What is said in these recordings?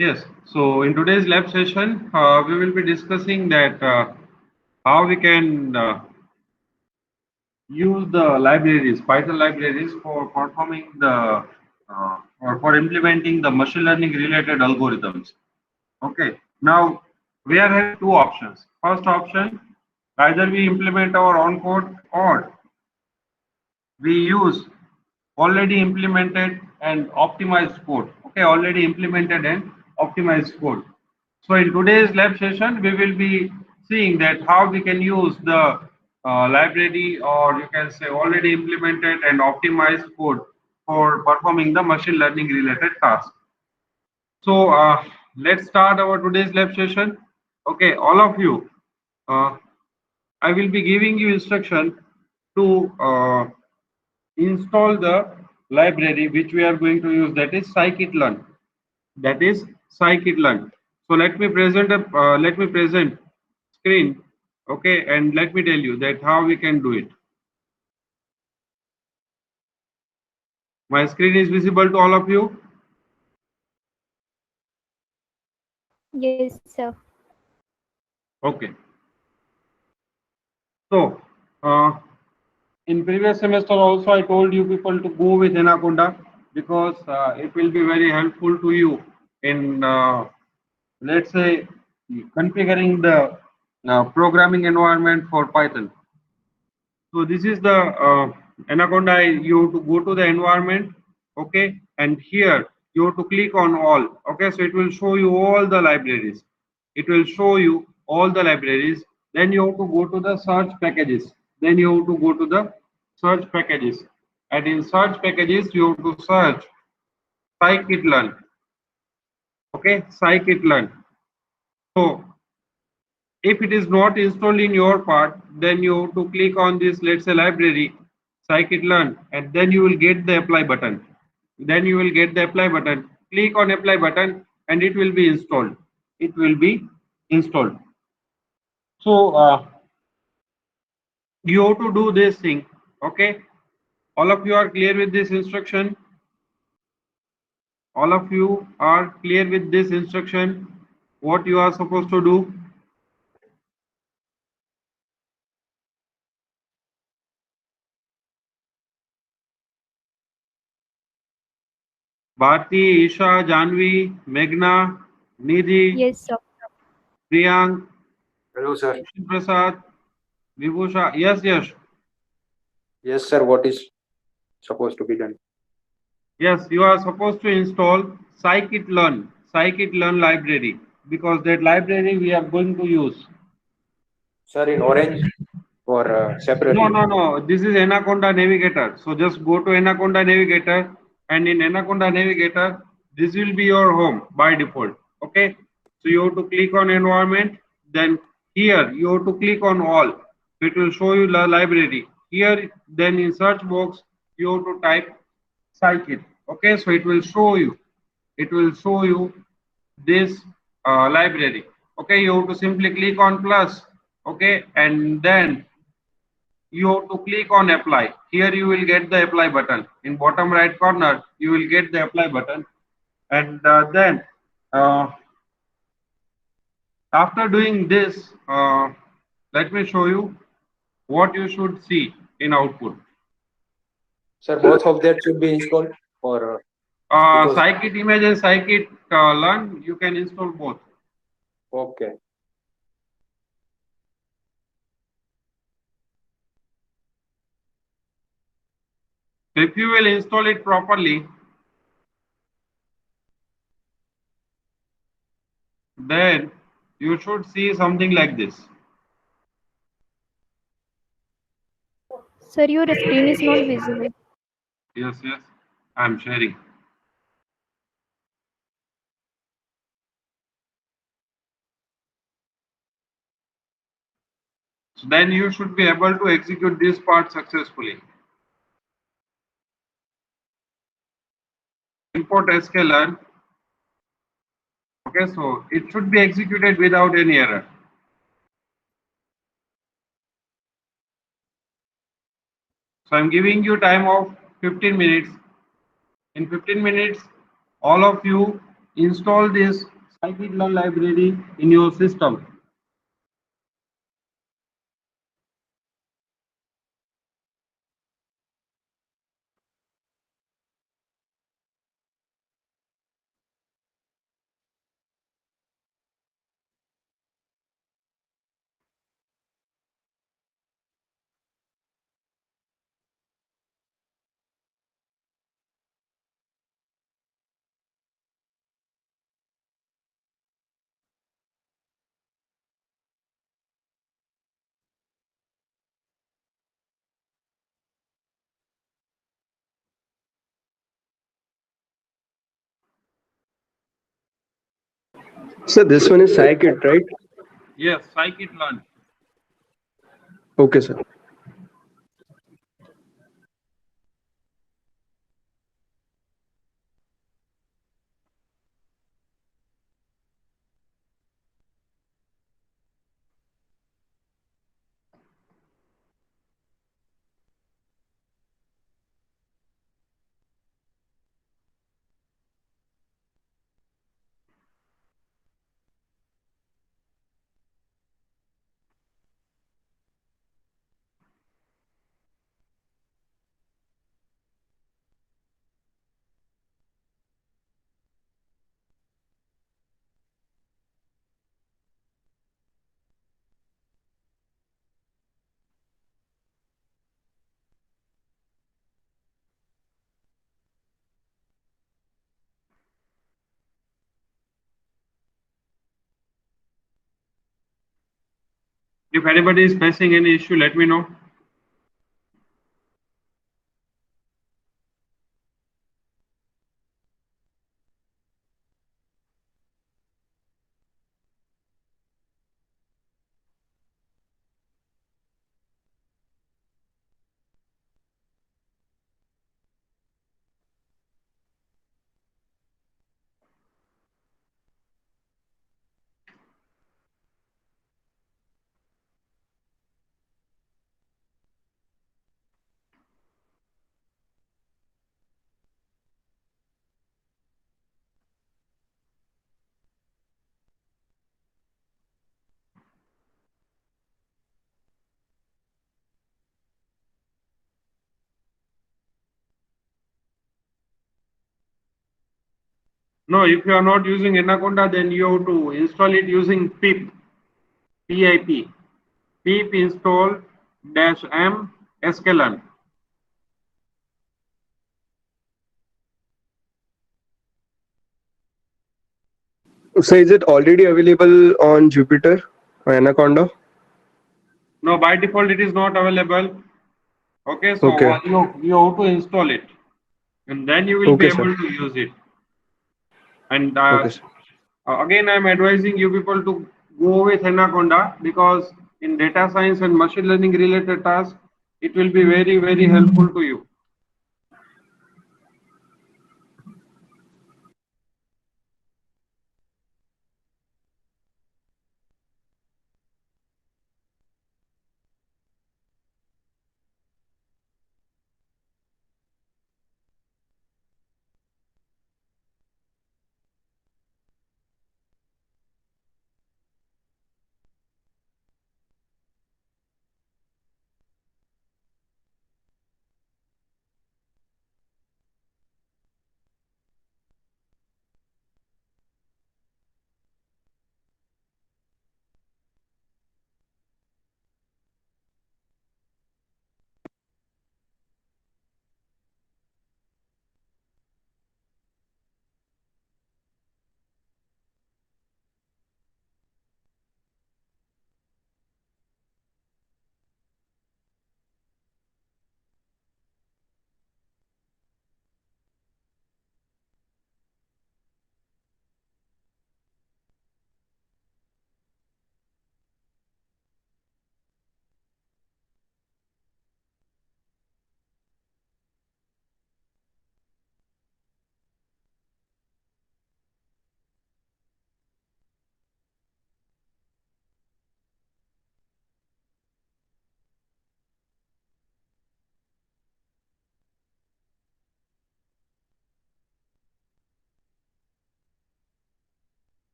Yes. So in today's lab session, we will be discussing that how we can use the libraries, Python libraries for performing the or for implementing the machine learning related algorithms. Okay. Now we are having two options. First option, either we implement our own code or we use already implemented and optimized code. Okay, already implemented and optimized code. So in today's lab session, we will be seeing that how we can use the library, or you can say already implemented and optimized code for performing the machine learning related task. So let's start our today's lab session. Okay, all of you, uh, I will be giving you instruction to install the library which we are going to use, that is scikit-learn. That is scikit-learn. So let me present screen. Okay, and let me tell you that how we can do it. My screen is visible to all of you. Yes, sir. Okay. So in previous semester also I told you people to go with Anaconda because it will be very helpful to you in let's say configuring the programming environment for Python. So this is the Anaconda. You have to go to the environment, okay, and here you have to click on all. Okay, so it will show you all the libraries. It will show you all the libraries. Then you have to go to the search packages. Then you have to go to the search packages, and in search packages you have to search scikit-learn. Okay, scikit-learn. So if it is not installed in your part, then you have to click on this, let's say library, scikit-learn, and then you will get the apply button. Then you will get the apply button. Click on apply button and it will be installed. It will be installed. So you have to do this thing. Okay. All of you are clear with this instruction. All of you are clear with this instruction. What you are supposed to do. Bharti, Isha, Janvi, Meghna, Nidhi, Yes, sir. Priyank, Hello, sir. Prasad, Vibhusha. Yes, yes, Yes, sir. What is supposed to be done? yes. You are supposed to install scikit-learn library because that library we are going to use. Sir, in orange or No, separately? no, no. This is Anaconda Navigator. So just go to Anaconda Navigator, and in Anaconda Navigator, this will be your home by default. Okay. So you have to click on environment. Then here you have to click on all. It will show you the library. Here, then in search box, you have to type scikit. Okay. So it will show you. It will show you this library. Okay. You have to simply click on plus. Okay. And then you have to click on apply. Here you will get the apply button. In bottom right corner, you will get the apply button. And then after doing this, let me show you what you should see in output. Sir, both of that should be installed or because Scikit image and scikit learn, you can install both. okay. If you will install it properly, then you should see something like this. Sir, your screen is not visible. Yes, yes, I'm sharing. So then you should be able to execute this part successfully. Import sklearn. Okay, so it should be executed without any error. So I'm giving you time of 15 minutes. In 15 minutes, all of you install this scikit-learn library in your system. So this one is scikit, right? Yes, scikit-learn. Okay, sir. If anybody is facing any issue, let me know. No, if you are not using Anaconda, then you have to install it using pip, PIP. Pip install dash m sklearn. So is it already available on Jupyter or Anaconda? No, by default it is not available. Okay, so Okay. you have to install it, and then you will be Okay, sir. able to use it. And Okay, sir. again, I'm advising you people to go with Anaconda because in data science and machine learning related tasks, it will be very, very helpful to you.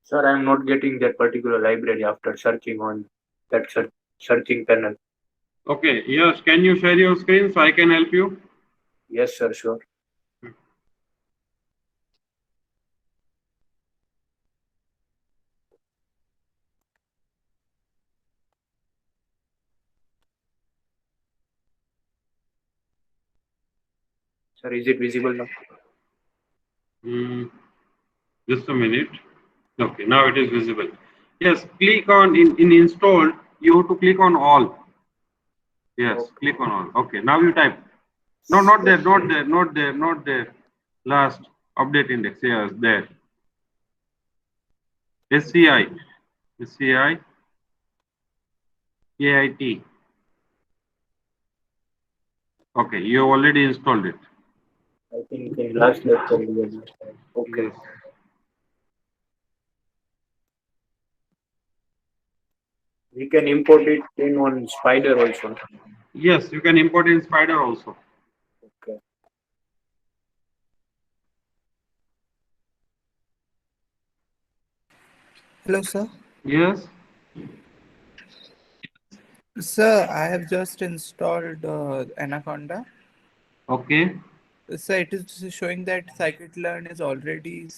Sir, I am not getting that particular library after searching on that searching panel. Okay, yes, can you share your screen so I can help you? Yes, sir, sure. Sir, is it visible now? Hmm, just a minute. Okay, now it is visible. Yes, click on in installed, you have to click on all. Yes, Okay. click on all. Okay, now you type. No, not there, not there, not there, not there. Last update index. Yes, there. SCI, SCI, AIT. Okay, you have already installed it. I think in last lecture we had used that. Okay. Yes. We can import it in on Spider also. Yes, you can import in Spider also. Okay. Hello, sir. Yes. Sir, I have just installed Anaconda. Okay. Sir, it is showing that scikit-learn is already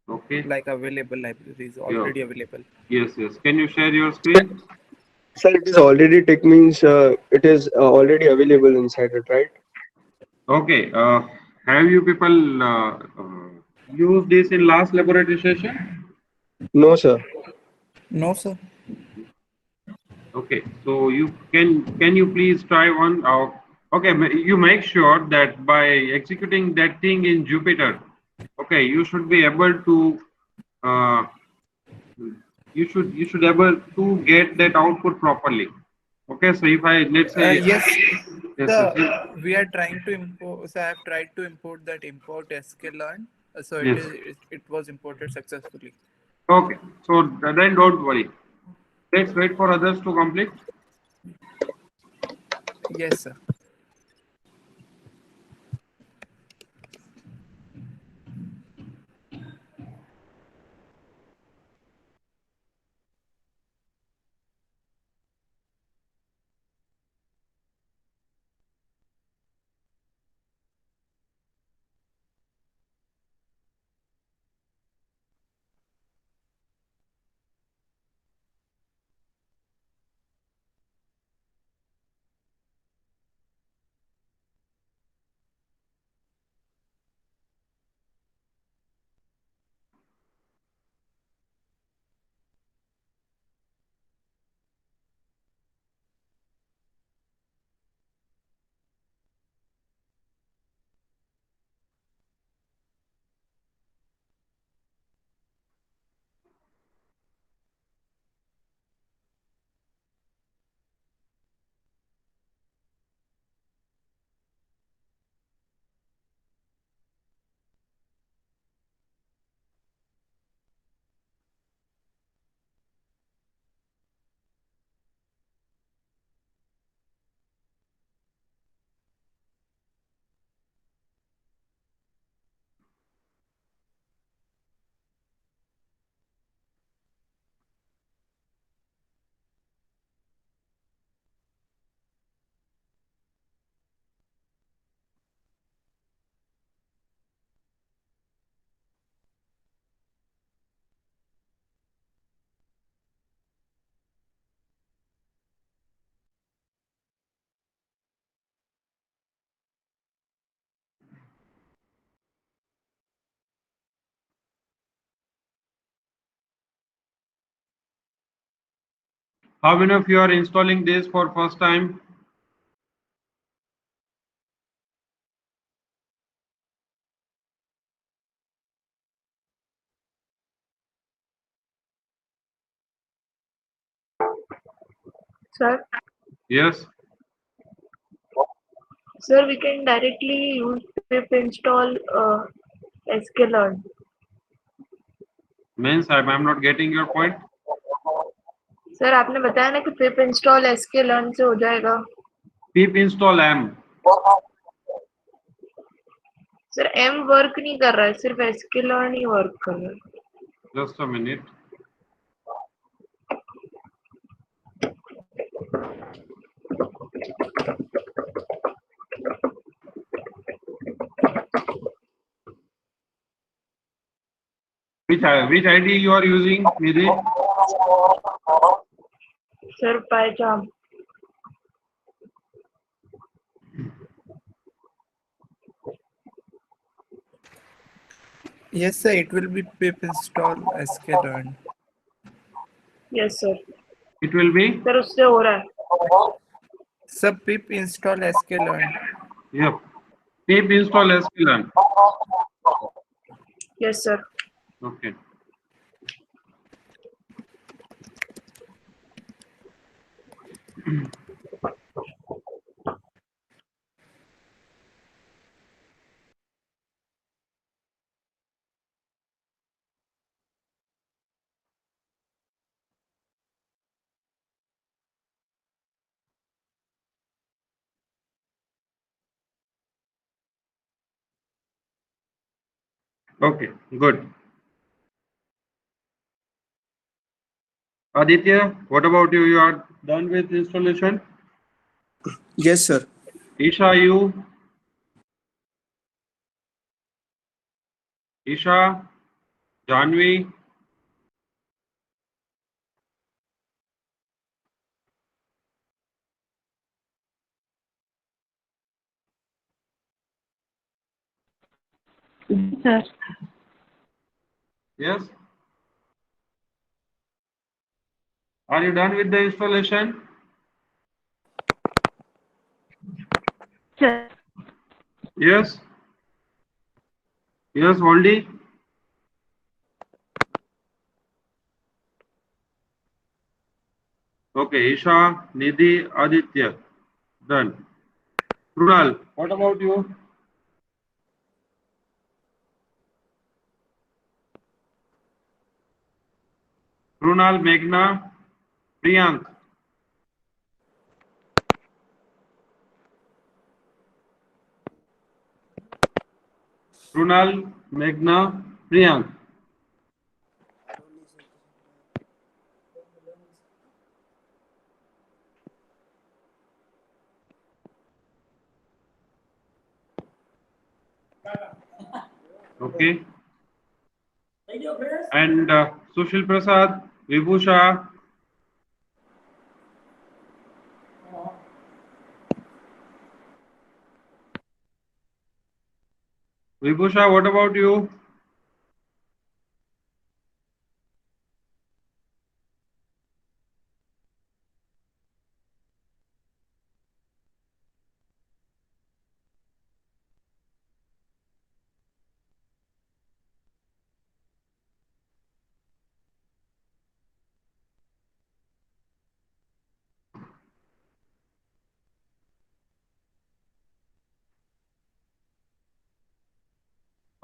Okay. like available. Library is Yeah. already available. Yes, yes. Can you share your screen? Sir, it is already tech means it is already available inside it, right? Okay. Have you people used this in last laboratory session? No, sir. No, sir. Okay. So can you please try one? Okay. You make sure that by executing that thing in Jupyter, okay, you should be able to uh, you should able to get that output properly. Okay. So if I let's say Yes, yes, sir. yes, We are trying to import. So I have tried to import that import sklearn. So yes. it was imported successfully. Okay. So then don't worry. Let's wait for others to complete. Yes, sir. How many of you are installing this for first time? Sir, Yes. sir, we can directly use pip install sklearn. Means I'm not getting your point. Sir आपने बताया ना कि पिप install sklearn से हो जाएगा. Pip install m. Sir m work नहीं कर रहा है, सिर्फ sklearn ही वर्क कर रहा है. Just a minute. Which ID you are using, Nidhi? Sir, PyCharm. Yes, sir. It will be pip install sklearn. Yes, sir. It will be. Sir उससे हो रहा है. Sir, pip install sklearn. Yep. Pip install sklearn. Yes, sir. Okay. Okay, good. Aditya, what about you? You are done with installation? Yes, sir. Isha, you? Isha, Janvi? Sir. Yes? Are you done with the installation? Sir. Yes? Yes, Voldy? Okay, Isha, Nidhi, Aditya. Done. Krunal, what about you? Krunal, Meghna, Priyank. Krunal, Meghna, Priyank. Okay. And Sushil Prasad, Vibhusha. Vibhusha, what about you?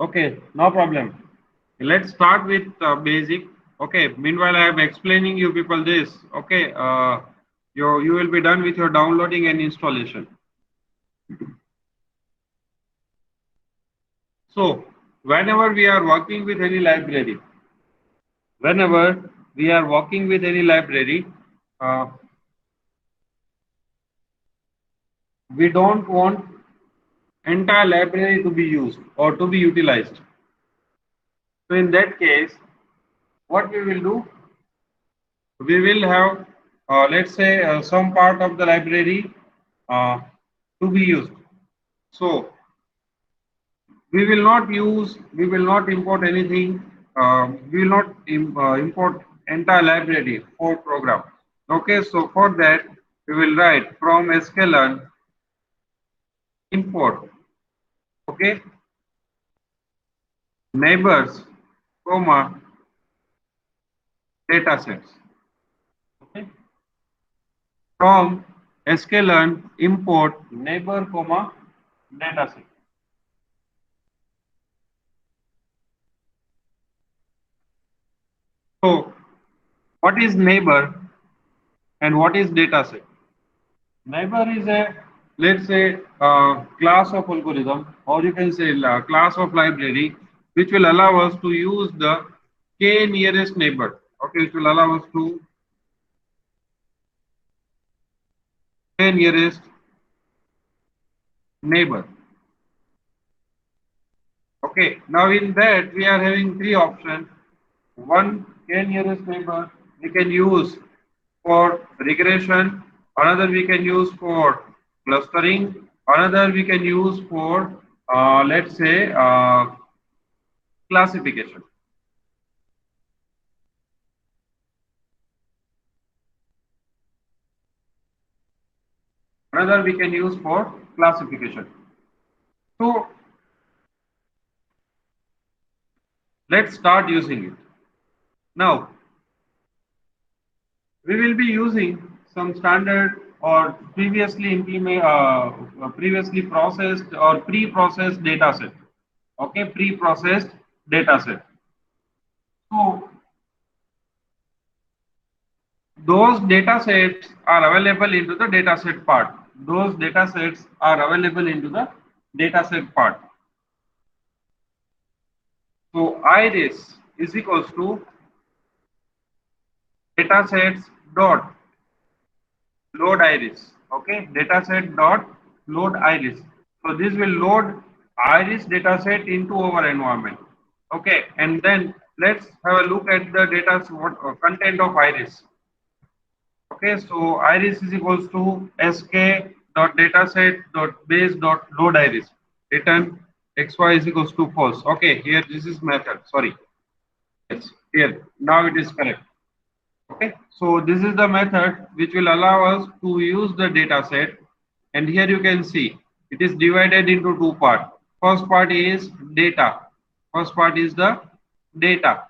Okay, no problem. Let's start with basic. Okay, meanwhile I am explaining you people this. Okay, you will be done with your downloading and installation. So, whenever we are working with any library, uh, we don't want entire library to be used or to be utilized. So in that case, what we will do, we will have, let's say, some part of the library uh, to be used. So we will not import anything. We will not import entire library for program. Okay, so for that we will write from sklearn import. Okay, neighbors, comma datasets. Okay, from sklearn import neighbor, comma dataset. So, what is neighbor and what is dataset? Neighbor is a, let's say, class of algorithm, or you can say class of library, which will allow us to use the k nearest neighbor. Okay, it will allow us to k nearest neighbor. Okay, now in that we are having three options. One, k nearest neighbor we can use for regression, another we can use for clustering, another we can use for let's say classification. Another we can use for classification. So let's start using it. Now we will be using some standard or previously processed or pre-processed data set. Okay, pre-processed data set. So those data sets are available into the data set part. Those data sets are available into the data set part. So iris is equals to data sets dot load iris. Okay, data set dot load iris. So this will load iris data set into our environment. Okay, and then let's have a look at the data content of iris. Okay, so iris is equals to sk dot dataset dot base dot load iris. Return xy is equals to false. Okay, here this is method. Sorry. Yes, here now it is correct. Okay, so this is the method which will allow us to use the data set, and here you can see it is divided into two parts. First part is data. First part is the data.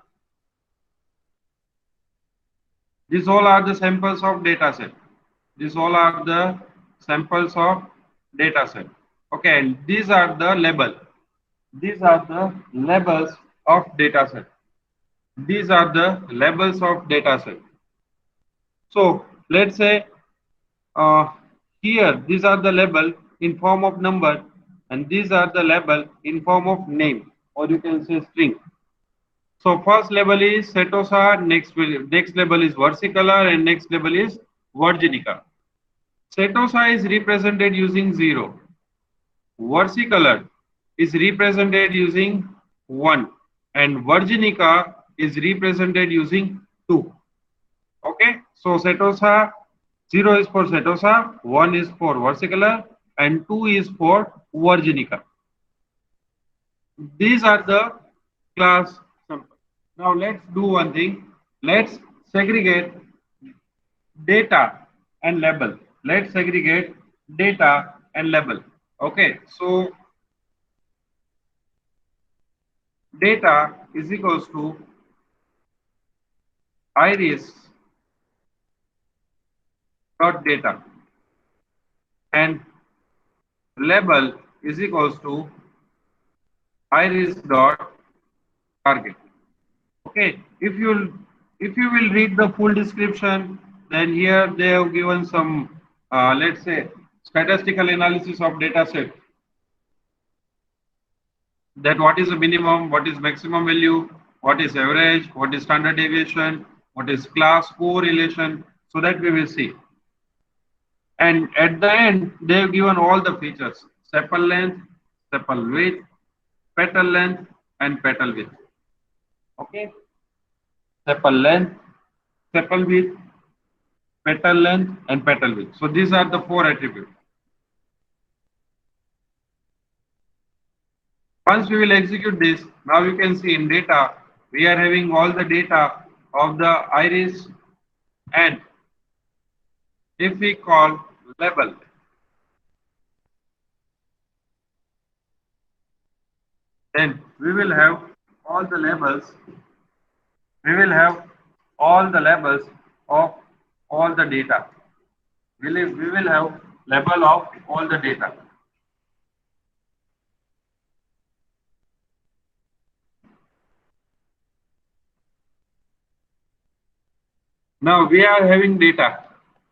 These all are the samples of data set. These all are the samples of data set. Okay, and these are the label. These are the labels of data set. These are the labels of data set. So let's say here these are the label in form of number, and these are the label in form of name, or you can say string. So first label is Setosa, next label is versicolor, and next label is virginica. Setosa is represented using 0. Versicolor is represented using 1, and virginica is represented using 2. Okay, so Setosa, 0 is for Setosa, 1 is for versicolor, and 2 is for virginica. These are the class samples. Now let's do one thing. Let's segregate data and label. Let's segregate data and label. Okay, so data is equals to iris dot data, and label is equals to iris dot target. Okay, if you will read the full description, then here they have given some let's say statistical analysis of data set, that what is the minimum, what is maximum value, what is average, what is standard deviation, what is class correlation, so that we will see. And at the end, they have given all the features: sepal length, sepal width, petal length, and petal width. Okay, sepal length, sepal width, petal length, and petal width. So these are the 4 attributes. Once we will execute this, now you can see in data, we are having all the data of the iris, and if we call label, then we will have all the labels. We will have all the labels of all the data. We will have label of all the data. Now we are having data.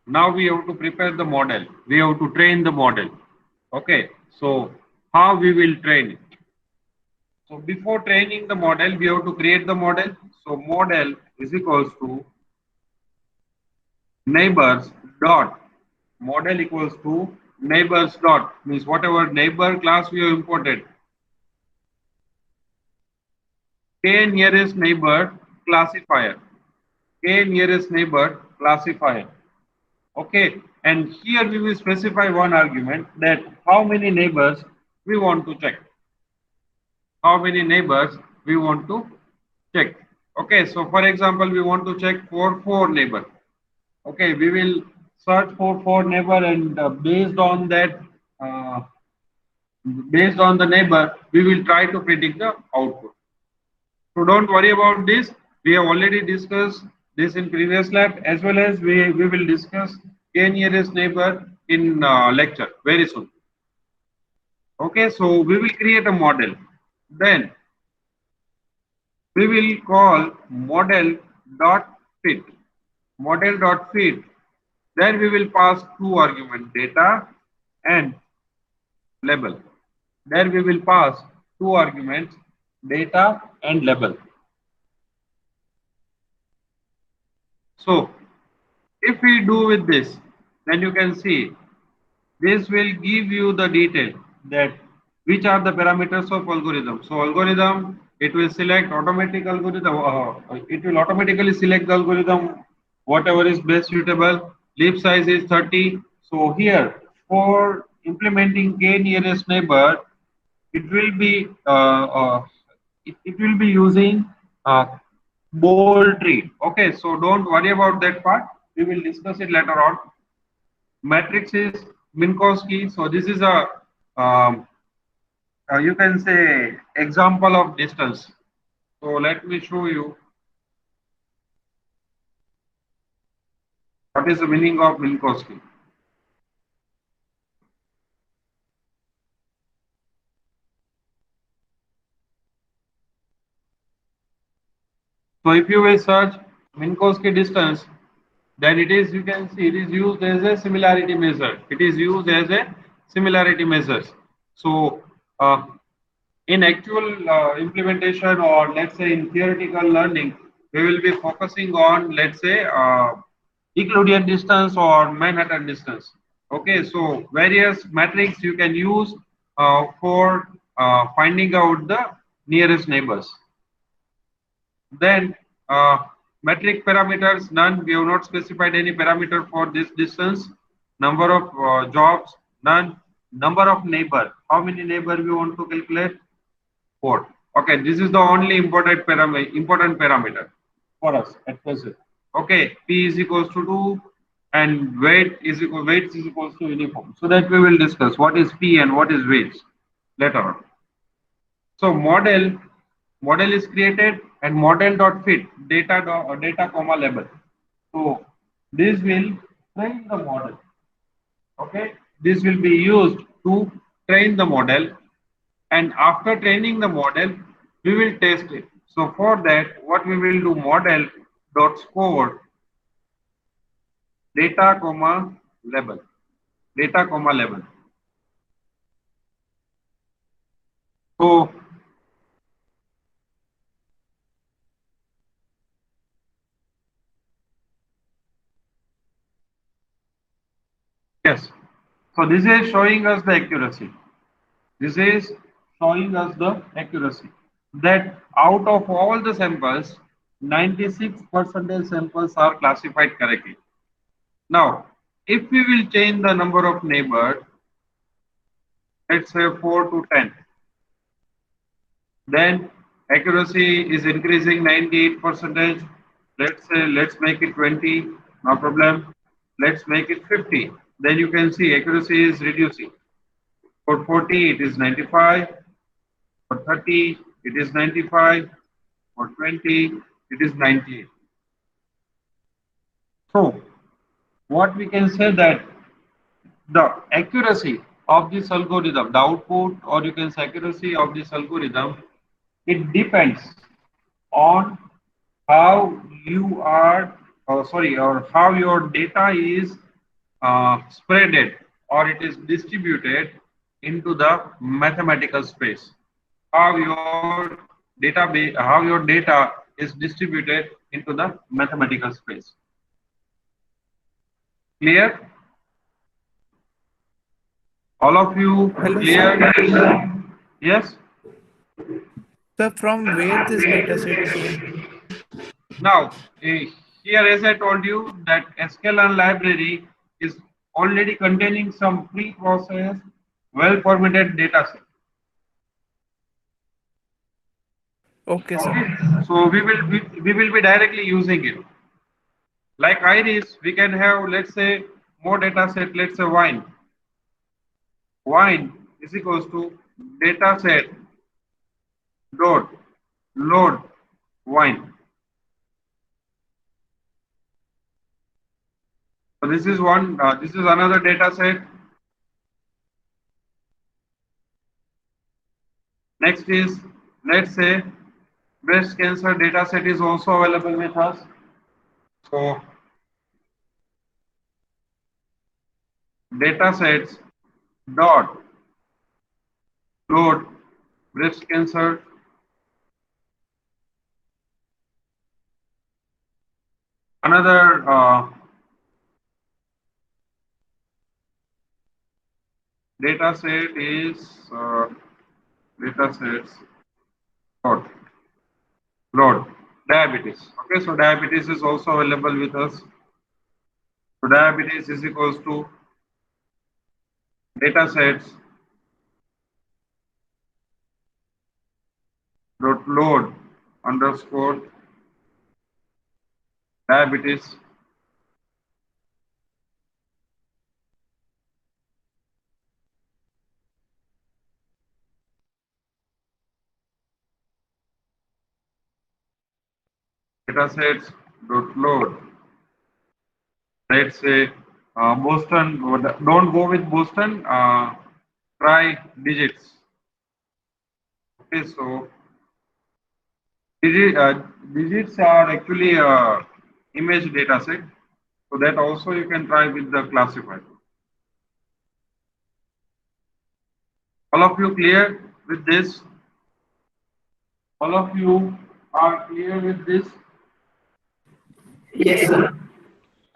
Now we have to prepare the model. We have to train the model. Okay, so how we will train it? So before training the model, we have to create the model. So model is equals to neighbors dot model equals to neighbors dot means whatever neighbor class we have imported. K nearest neighbor classifier. K nearest neighbor classifier. Okay, and here we will specify one argument that how many neighbors we want to check. How many neighbors we want to check. Okay, so for example, we want to check for 4 neighbors. Okay, we will search for 4 neighbor and based on the neighbor, we will try to predict the output. So don't worry about this. We have already discussed this in previous lab as well as we will discuss k nearest neighbor in lecture very soon. Okay, so we will create a model. Then we will call model dot fit. Model dot fit. Then we will pass 2 arguments, data and label. Then we will pass 2 arguments, data and label. So if we do with this, then you can see this will give you the detail that which are the parameters of algorithm. So algorithm, it will select automatic algorithm, it will automatically select the algorithm, whatever is best suitable. Leaf size is 30. So here for implementing k nearest neighbor, it will be it will be using bold tree. Okay, so don't worry about that part. We will discuss it later on. Matrix is Minkowski. So this is a you can say example of distance. So let me show you what is the meaning of Minkowski. So if you will search Minkowski distance, then it is, you can see it is used as a similarity measure. It is used as a similarity measures. So in actual implementation, or let's say in theoretical learning, we will be focusing on, let's say, Euclidean distance or Manhattan distance. Okay, so various metrics you can use for finding out the nearest neighbors. Then metric parameters, none. We have not specified any parameter for this distance. Number of jobs, none. Number of neighbor, how many neighbor we want to calculate? 4. Okay, this is the only important parameter for us at present. Okay, P is equals to 2 and weight is equals to uniform. So that we will discuss what is P and what is weight later on. So model is created and model dot fit data comma label. So this will train the model. Okay, this will be used to train the model, and after training the model we will test it. So for that, what we will do, model dot score data comma label. So yes, so this is showing us the accuracy. This is showing us the accuracy that out of all the samples, 96% samples are classified correctly. Now, if we will change the number of neighbors, let's say 4 to 10, then accuracy is increasing 98%. Let's make it 20, no problem. Let's make it 50. Then you can see accuracy is reducing. For 40, it is 95. For 30, it is 95. For 20, it is 98. So, what we can say that the accuracy of this algorithm, the output, or you can say accuracy of this algorithm, it depends on how you are, or how your data is spreaded, or it is distributed into the mathematical space. How your data is distributed into the mathematical space. Clear? All of you Hello, clear? Yes? sir, from where this data set came? Now, here as I told you that sklearn library is already containing some pre-processed, well-formatted data set. Okay, sir. Okay, so we will be directly using it. Like Iris, we can have, let's say, more data set, let's say wine. Wine is equals to data set dot load wine. So this is one, this is another data set. Next is, let's say, breast cancer data set is also available with us. So data sets dot load breast cancer. Another data set is data sets dot load diabetes. Okay, so diabetes is also available with us. So diabetes is equals to data sets dot load underscore diabetes. Data sets dot load. Let's say Boston. Don't go with Boston. Try digits. Okay, so digits are actually image data set. So that also you can try with the classifier. All of you clear with this? All of you are clear with this? Yes, sir.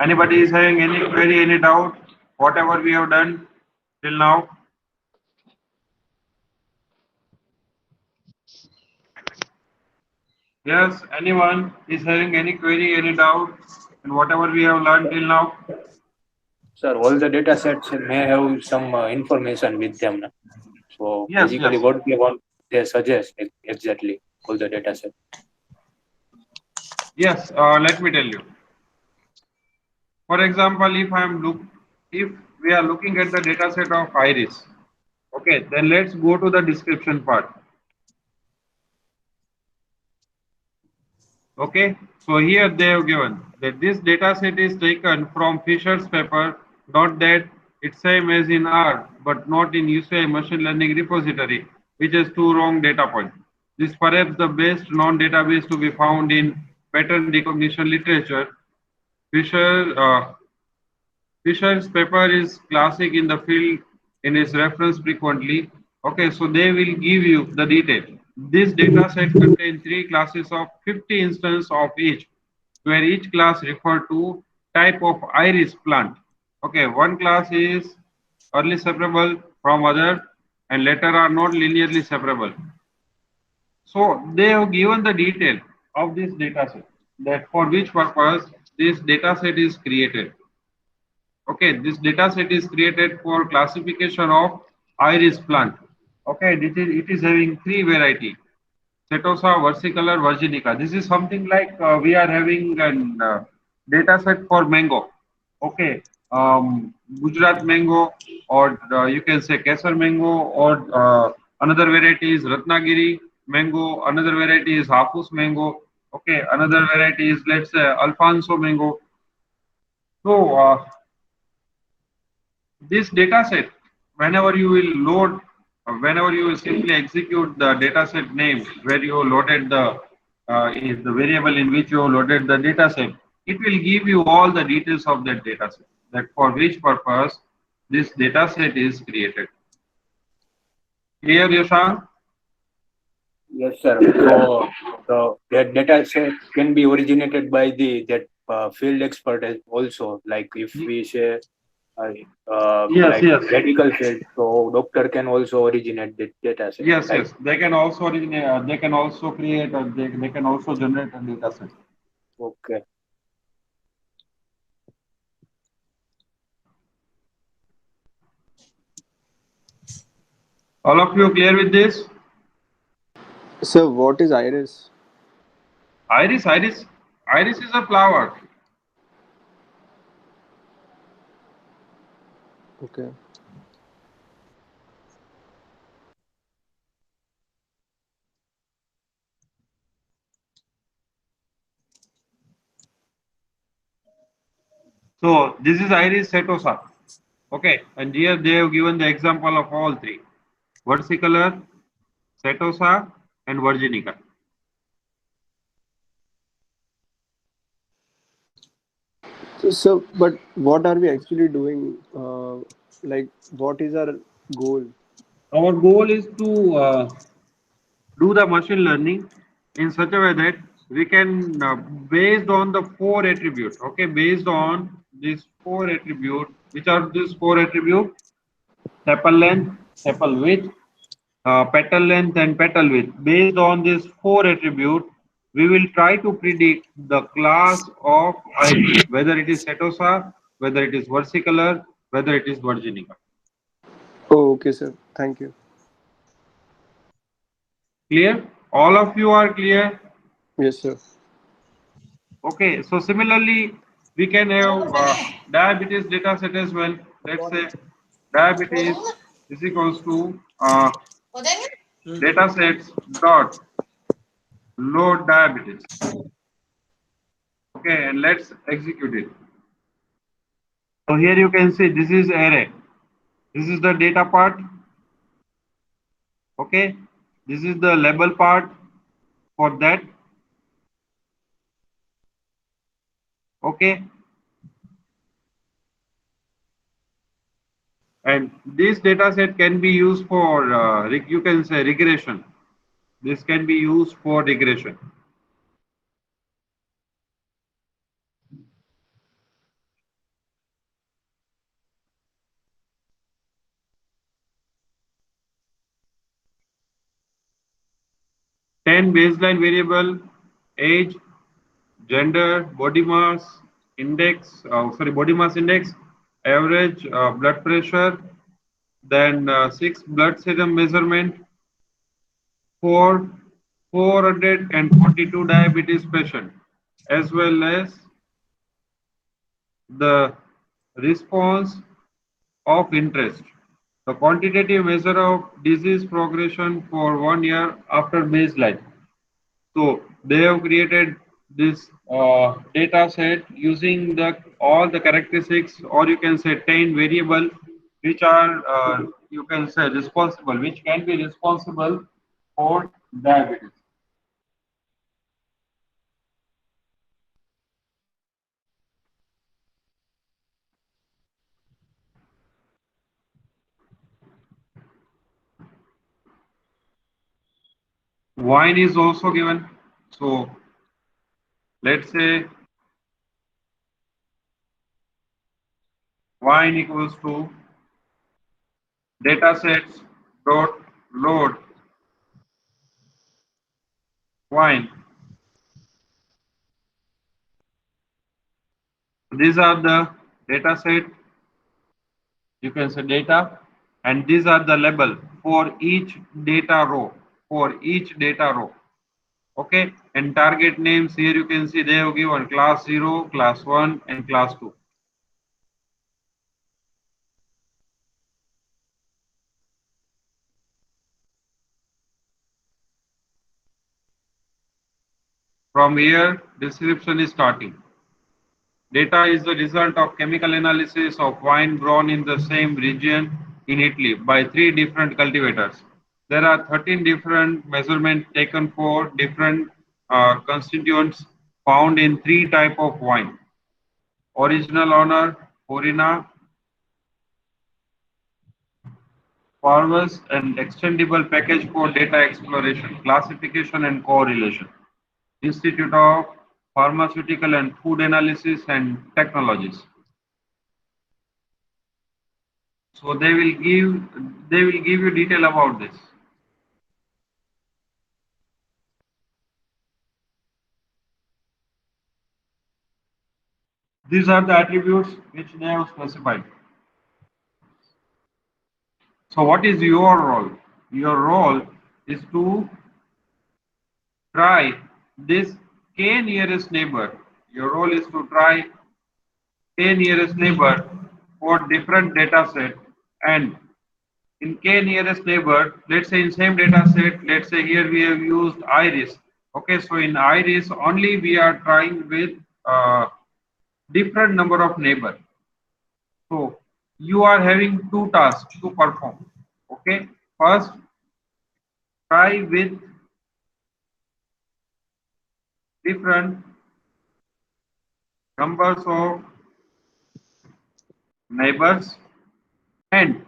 Anybody is having any query, any doubt? Whatever we have done till now? Yes, anyone is having any query, any doubt in whatever we have learned till now? Sir, all the data sets may have some information with them. Na. So Yes, basically, yes. what they want, they suggest exactly all the data set. Yes, let me tell you. For example, if we are looking at the data set of iris, okay, then let's go to the description part. Okay, so here they have given that this data set is taken from Fisher's paper, not that it's same as in R, but not in UCI machine learning repository, which has two wrong data points. This perhaps the best non-database to be found in pattern recognition literature. Fisher Fisher's paper is classic in the field and is referenced frequently. Okay, so they will give you the detail. This data set contains three classes of 50 instances of each, where each class refer to type of iris plant. Okay, one class is early separable from other and later are not linearly separable. So they have given the detail of this data set, that for which purpose this data set is created. Okay, this data set is created for classification of iris plant. Okay, it is having three variety: Setosa, versicolor, virginica. This is something like we are having an data set for mango. Okay, Gujarat mango, or you can say Kesar mango, or another variety is Ratnagiri mango. Another variety is Hapus mango. Okay, another variety is, let's say, Alfonso mango. So this data set, whenever you will load, whenever you will simply execute the data set name where you loaded is the variable in which you loaded the data set, it will give you all the details of that data set, that for which purpose this data set is created. Clear, Yashang? Yes, sir. So that data set can be originated by that field expert as also. Like if we say Yes, like yes. medical field, so doctor can also originate the data set, Yes, right? yes. They can also originate, they can also create, they can also generate a data set. Okay. All of you clear with this? So what is iris? Iris, iris is a flower. Okay. So this is iris setosa. Okay, and here they have given the example of all three: versicolor, setosa, and virginica. So, but what are we actually doing? Like, what is our goal? Our goal is to do the machine learning in such a way that we can, based on the four attributes, okay, based on these four attributes, which are these four attributes? Sepal length, sepal width, petal length, and petal width. Based on these four attributes, we will try to predict the class of iris, whether it is setosa, whether it is versicolor, whether it is virginica. Oh, okay, sir. Thank you. Clear? All of you are clear? Yes, sir. Okay, so similarly, we can have diabetes data set as well. Let's say diabetes is equals to data sets dot load diabetes. Okay, and let's execute it. So here you can see this is array. This is the data part. Okay, this is the label part for that. Okay, and this data set can be used for you can say regression. This can be used for regression. Ten baseline variable: age, gender, body mass index, body mass index, average blood pressure, then six blood serum measurement for 442 diabetes patient, as well as the response of interest, the quantitative measure of disease progression for 1 year after baseline. So they have created this data set using the all the characteristics, or you can say 10 variable, which are you can say responsible, which can be responsible for diabetes. Wine is also given. So let's say wine equals to datasets dot load wine. These are the dataset, you can say data, and these are the label for each data row, for each data row. Okay, and target names here you can see they have given class 0, class 1, and class 2. From here, description is starting. Data is the result of chemical analysis of wine grown in the same region in Italy by 3 different cultivators. There are 13 different measurements taken for different constituents found in 3 type of wine: original owner, Forina, Forwards and extendable package for data exploration, classification and correlation. Institute of Pharmaceutical and Food Analysis and Technologies. So they will give you detail about this. These are the attributes which they have specified. So what is your role? Your role is to try this k nearest neighbor. Your role is to try k nearest neighbor for different data set, and in k nearest neighbor, let's say in same data set, let's say here we have used iris. Okay, so in iris only we are trying with different number of neighbor. So you are having two tasks to perform. Okay, first try with different numbers of neighbors, and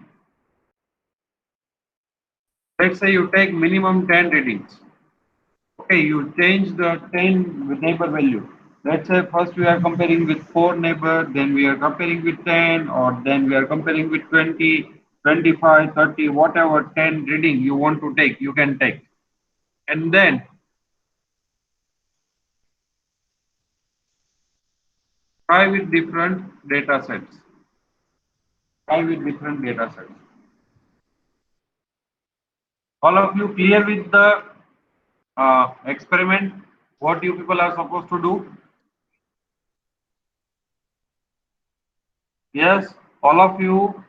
let's say you take minimum 10 readings. Okay, you change the 10 neighbor value. Let's say first we are comparing with 4 neighbor, then we are comparing with 10, or then we are comparing with 20, 25, 30, whatever 10 reading you want to take, you can take. And then try with different data sets. Try with different data sets. All of you clear with the experiment? What you people are supposed to do? Yes, all of you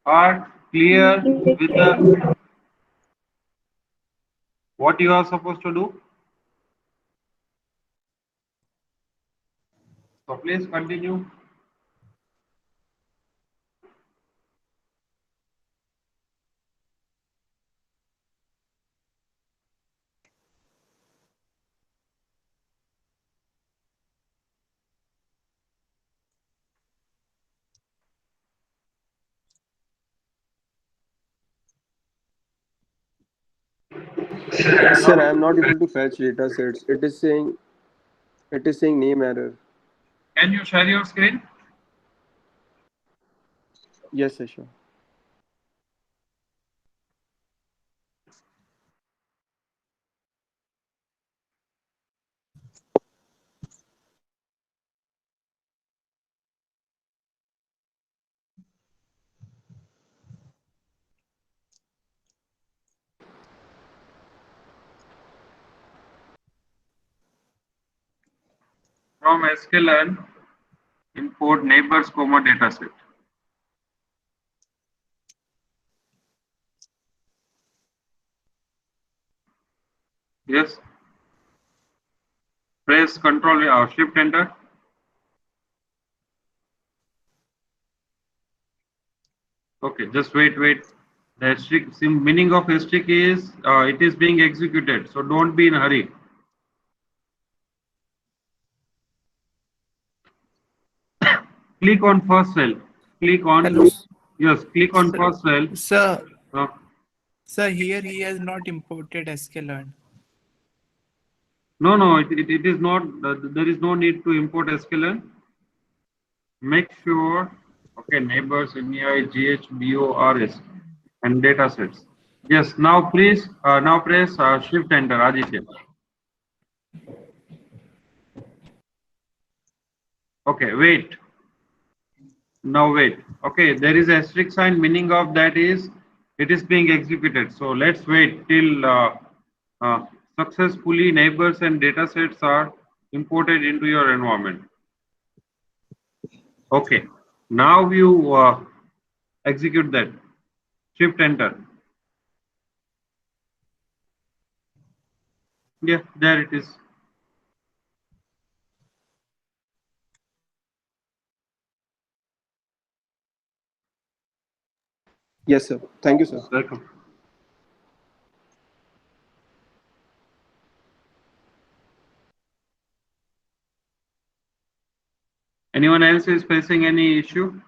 are clear with the what you are supposed to do? So please continue. Sir, I am not able to fetch data sets. It is saying name error. Can you share your screen? Yes, sir, sure. From sklearn, import neighbors comma dataset. Yes. Press Control Shift Enter. Okay, just wait. The asterisk meaning of asterisk is it is being executed, so don't be in a hurry. Click on first cell. Click on Hello, click on sir. first cell. Sir, Uh, sir, here he has not imported sklearn. no, it is not. There is no need to import sklearn. Make sure. Okay, neighbors MEI GH BORS and data sets. Yes. Now please. Now press Shift Enter, Aditya. Okay. Wait. Now wait. Okay, there is a asterisk sign. Meaning of that is it is being executed. So let's wait till successfully neighbors and data sets are imported into your environment. Okay. Now you execute that. Shift Enter. Yeah, there it is. Yes, sir. Thank you, sir. Welcome. Anyone else is facing any issue?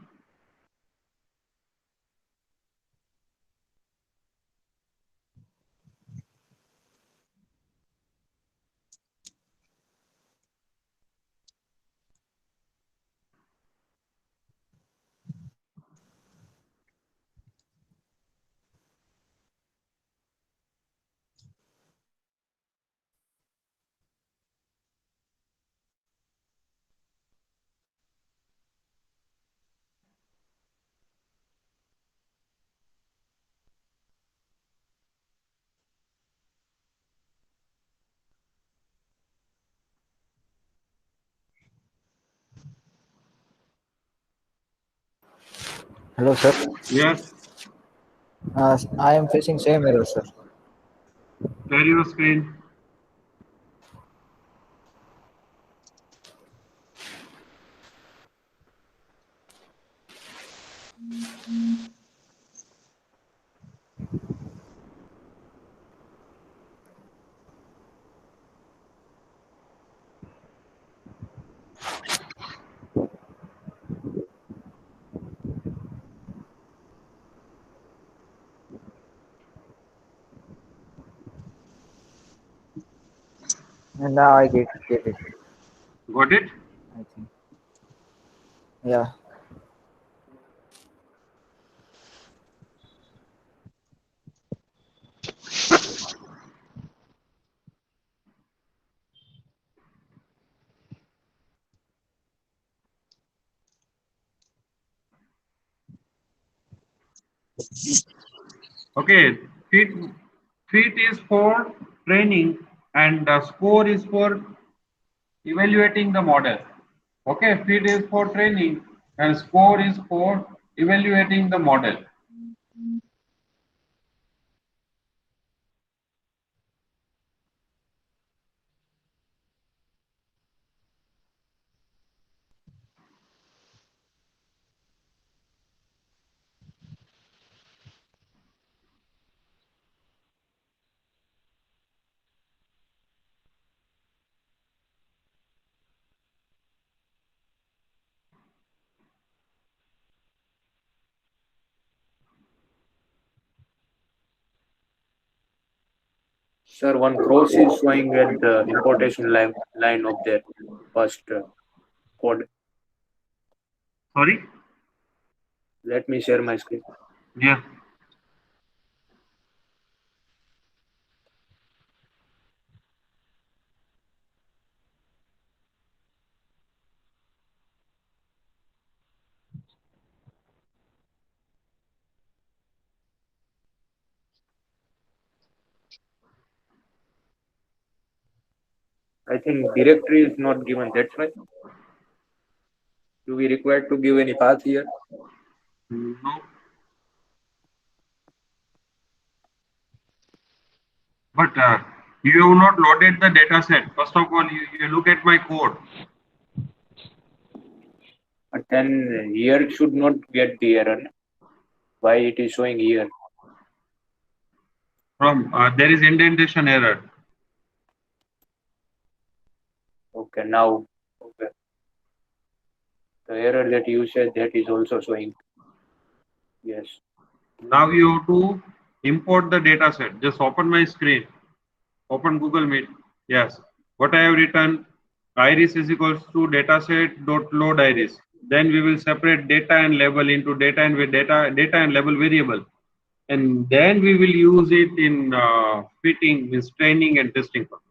Hello, sir. Yes, I am facing same error, sir. share your screen. And now I get it. Got it? I think. Yeah. Okay, fit fit is for training and score is for evaluating the model. Okay, fit is for training and score is for evaluating the model. Sir, one cross is showing at the importation line of the first code. Sorry? Let me share my screen. Yeah. I think directory is not given. That's why. Do we require to give any path here? No. But you have not loaded the data set. First of all, you look at my code. But then here it should not get the error. Why it is showing here? From there is indentation error. Okay, now okay. The error that you said that is also showing. Yes. Now you have to import the data set. Just open my screen. Open Google Meet. Yes. What I have written, iris is equals to dataset dot load iris. Then we will separate data and label into data and label variable. And then we will use it in fitting, means training and testing purpose.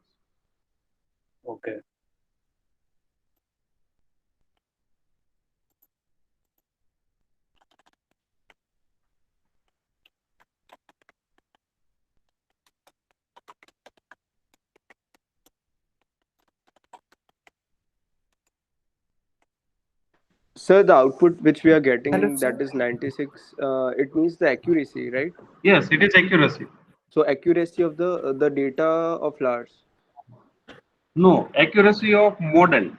Okay. Sir, the output which we are Hello, getting, sir. that is 96, it means the accuracy, right? Yes, it is accuracy. So accuracy of the data of flowers No, accuracy of model.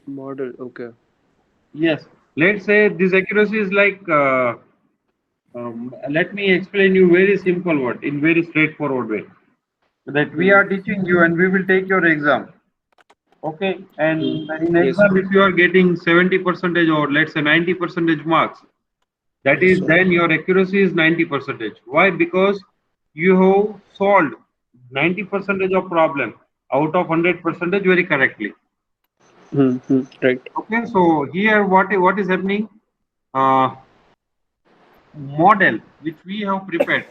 model. Okay. Yes. Let's say this accuracy is like, let me explain you very simple word in very straightforward way. That we Hmm. are teaching you and we will take your exam. Okay. Hmm. And in Yes, sir. exam, if you are getting 70 percentage or let's say 90 percentage marks, that Yes, is sir. then your accuracy is 90 percentage. Why? Because you have solved 90 percentage of problem out of 100 percentage very correctly. Hmm. Hmm. Right. Okay, so here what is happening? Uh, Model which we have prepared.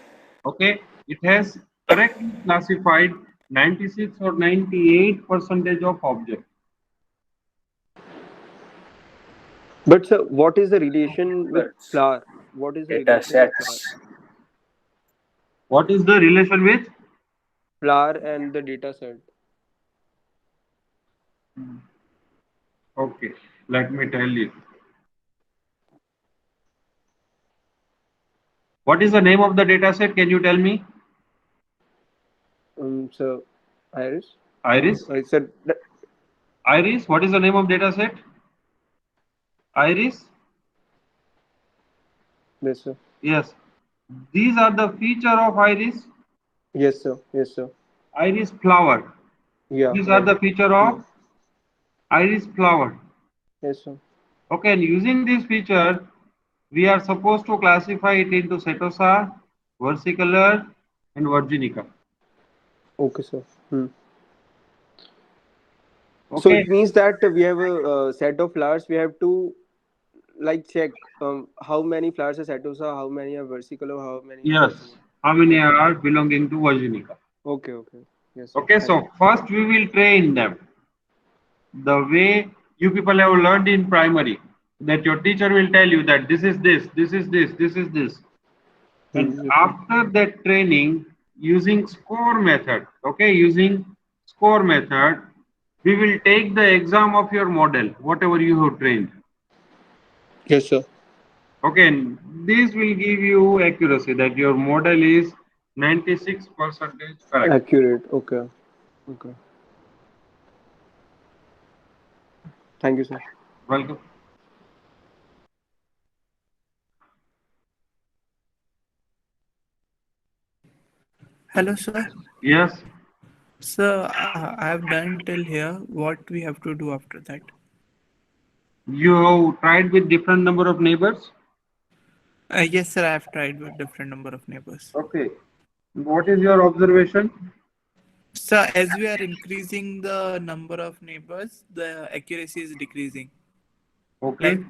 Okay, it has correctly classified 96 or 98 percentage of object. But sir, what is the relation with That's flower? What is the data relation with flower? sets. What is the relation with? Flower and the data set. Okay, let me tell you. What is the name of the data set? Can you tell me? So Iris. Iris? I said that, Iris, what is the name of data set? Iris? yes, sir. Yes. These are the feature of iris. Yes, sir. Yes, sir. Iris flower. Yeah, These are right. the feature Yeah. of iris flower. Yes, sir. Okay, and using this feature, we are supposed to classify it into setosa, versicolor, and virginica. Okay, sir. So Okay. it means that we have a set of flowers. We have to like check how many flowers are setosa, how many are versicolor, how many are Yes. virginia. How many Okay. are belonging to virginica? Okay. Okay. Yes, sir. Okay, Thank so first we will train them the way you people have learned in primary, that your teacher will tell you that this is this, this is this, this is this. you. And Yes, sir. after that training, using score method, okay, using score method, we will take the exam of your model, whatever you have trained. Yes, sir. Okay, and this will give you accuracy that your model is 96% correct. Accurate. Okay. Okay. Thank you, sir. Welcome. Hello, sir. Yes, Sir, I have done till here. What we have to do after that? you have tried with different number of neighbors. Yes, sir. I have tried with different number of neighbors. Okay. What is your observation? So as we are increasing the number of neighbors, the accuracy is decreasing. Okay. Like,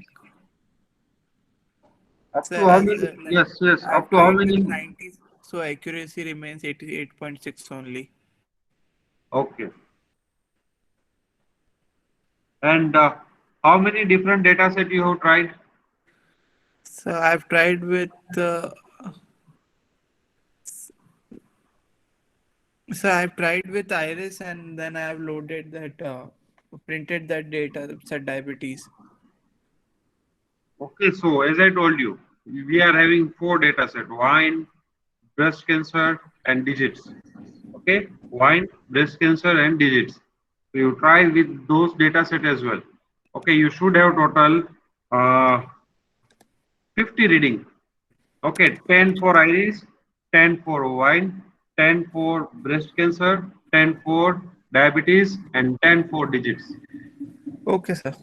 Up so to how as many? like Yes, yes. I Up have to how tried with many? 90, so accuracy remains 88.6 only. Okay. And how many different data set you have tried? So I've tried with so I've tried with Iris, and then I have loaded that printed that data set diabetes. Okay, so as I told you, we are having four data set: wine, breast cancer, and digits. Okay, wine, breast cancer, and digits. So you try with those data set as well. Okay, you should have total uh, 50 reading. Okay, 10 for iris, 10 for wine, 10 for breast cancer, 10 for diabetes, and 10 for digits. Okay, sir.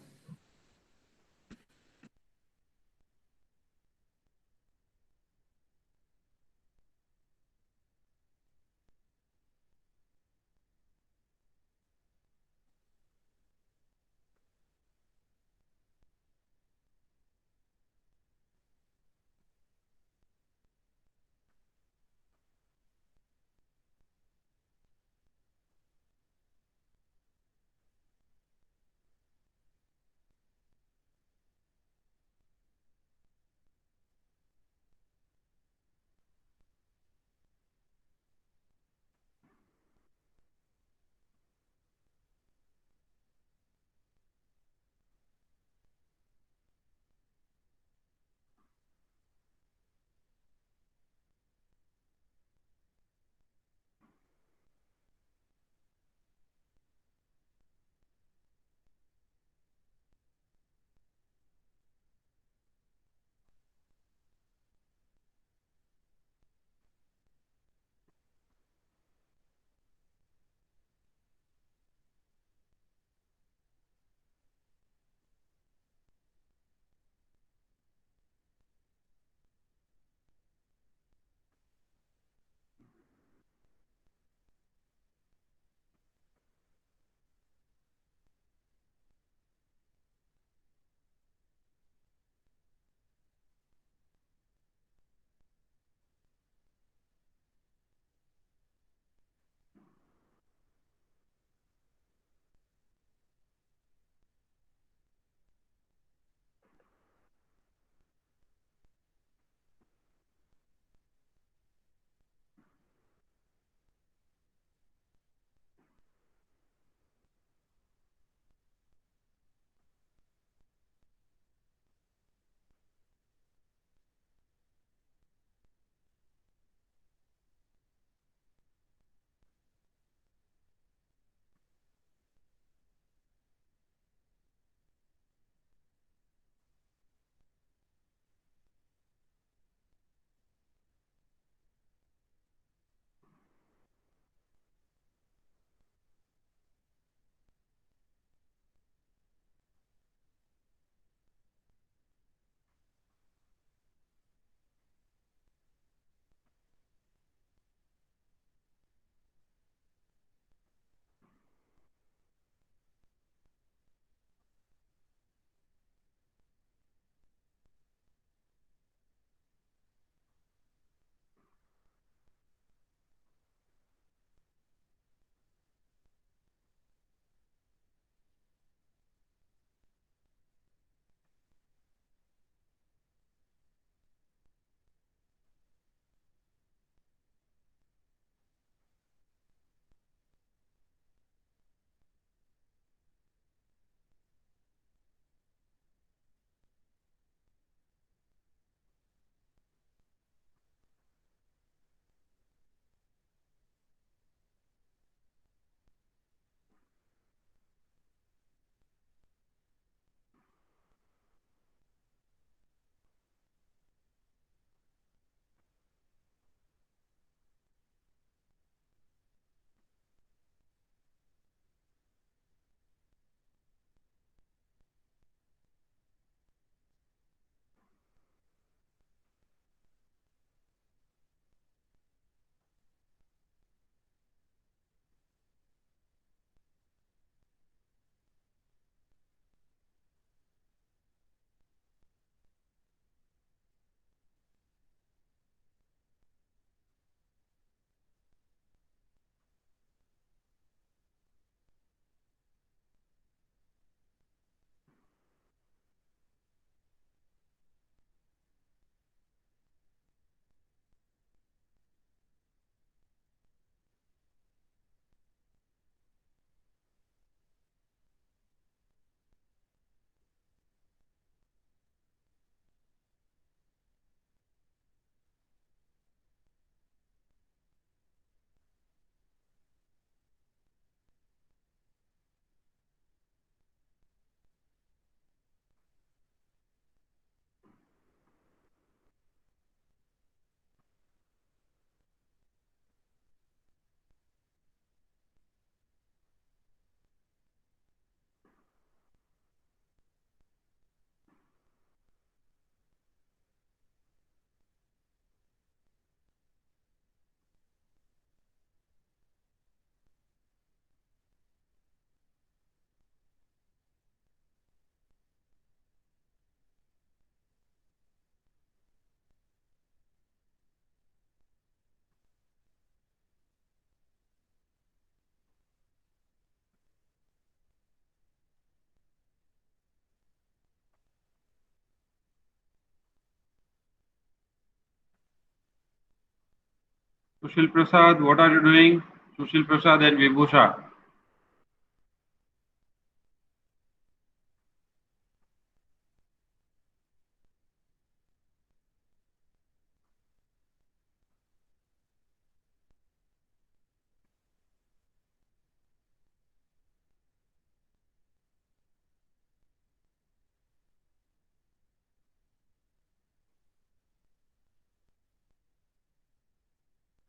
Sushil Prasad, what are you doing? Sushil Prasad and Vibhusha.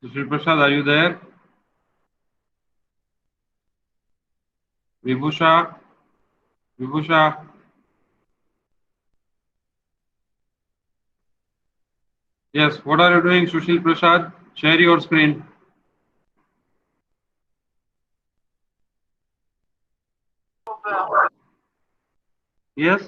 Sushil Prasad, are you there? Vibhusha, Vibhusha. Yes, what are you doing, Sushil Prasad? Share your screen. Yes?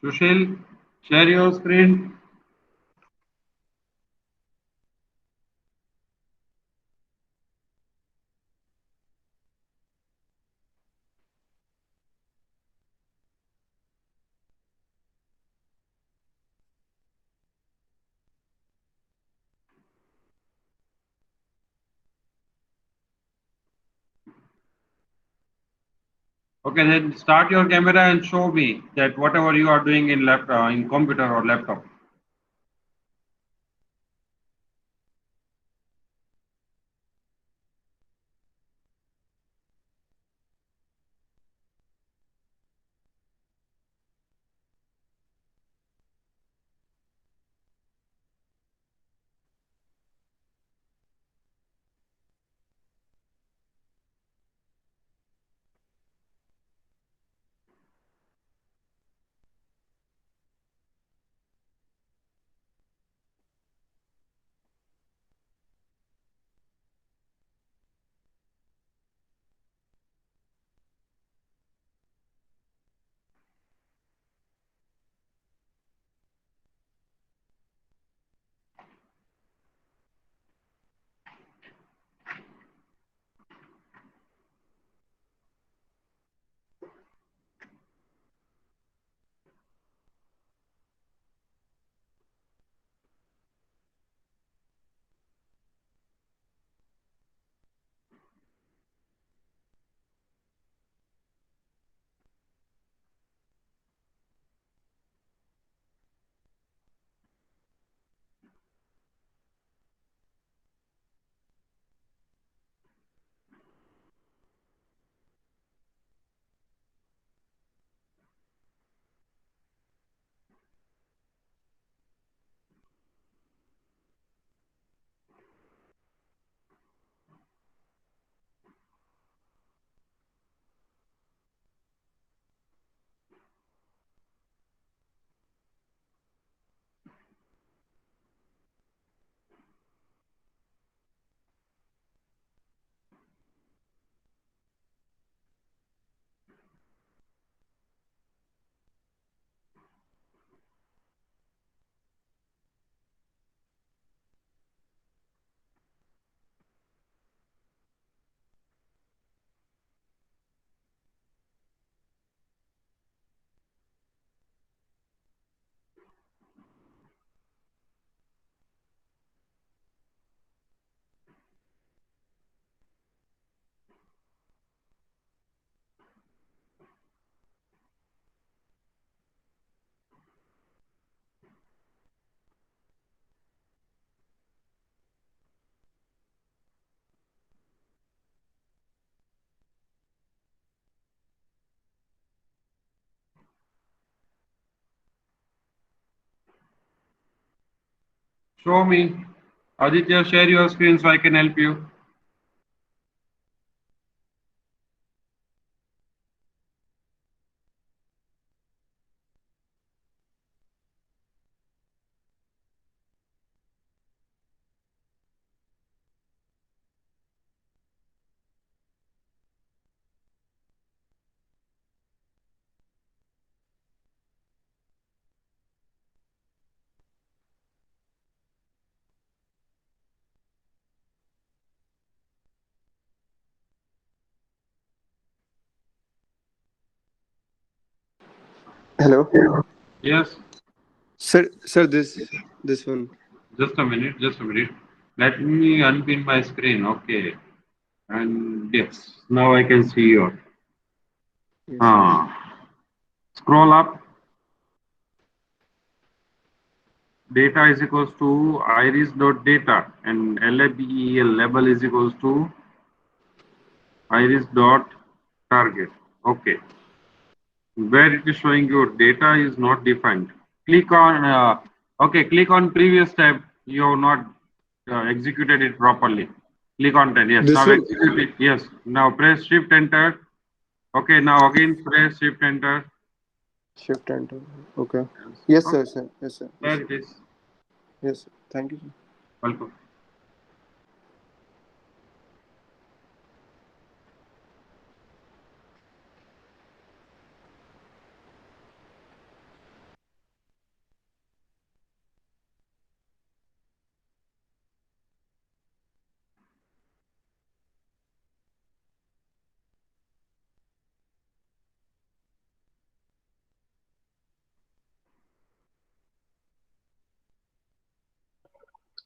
Sushil, share your screen. Okay, then start your camera and show me that whatever you are doing in in computer or laptop. Show me. Aditya, share your screen so I can help you. Hello. Yes. Sir, this one. Just a minute. Just a minute. Let me unpin my screen. Okay. And yes, now I can see you. Yes, sir. Scroll up. Data is equals to iris.data and label is equals to iris.target. Okay. Where it is showing your data is not defined. Click on, click on previous tab. You have not executed it properly. Click on 10. Yes, This now one. execute it. Yes, now press shift enter. Okay, now again press shift enter. Shift enter. Okay. Yes, sir. Sir. Yes, sir. Yes, There sir. it is. Yes, sir. Thank you, sir. Welcome.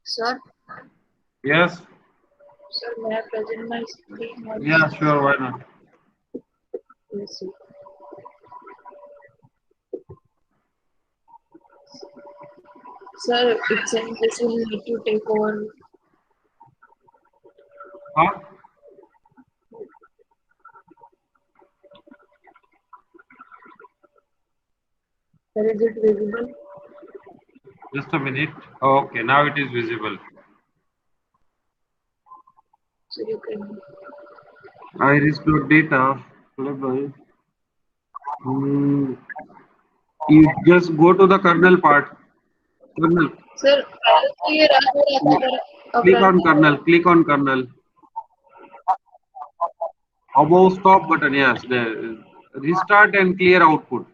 Sir, Yes. sir, may I present my screen once? Yeah, sure. Why not? Yes, sir. Sir, it says this will need to take over. Huh? Sir, is it visible? Just a minute. Oh, okay, now it is visible. So you can. Iris.data label. Hmm. You just go to the kernel part. Kernel. Sir पहले तो ये run हो रहा था पर अब Click run on kernel. Click on kernel. Above stop button. Yes. There. Restart and clear output.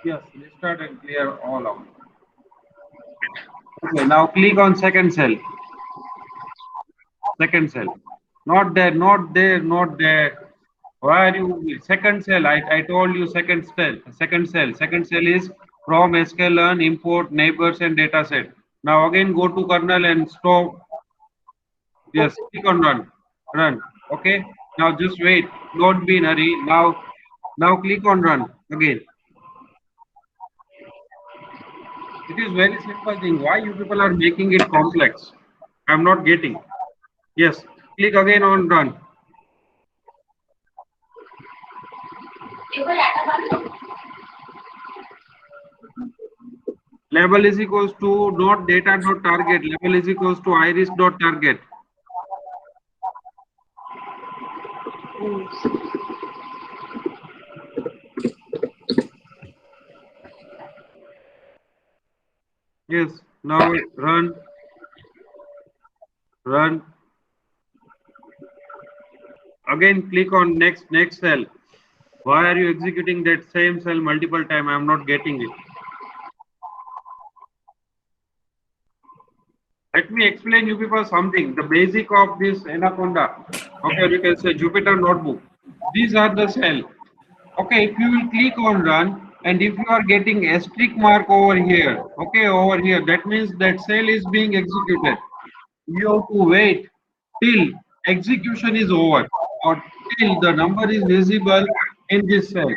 Yes. Restart and clear all out. Okay. Now click on second cell. Second cell. Not there. Not there. Not there. Why are you second cell? I told you second cell. Second cell. Second cell is from sklearn import neighbors and data set. Now again go to kernel and stop. Yes, click on run. Run. Okay. Now just wait. Don't be in hurry. Now click on run again. It is very simple thing. Why you people are making it complex? I'm not getting. Yes. Click again on run. Label is equals to not data dot target. Label is equals to iris dot target. Yes. Now run. Run. Again click on next cell. Why are you executing that same cell multiple times? I'm not getting it. Let me explain you people something. The basic of this Anaconda, okay, you can say Jupyter Notebook. These are the cell. Okay, if you will click on run and if you are getting asterisk mark over here, okay, over here, that means that cell is being executed. You have to wait till execution is over or till the number is visible in this cell.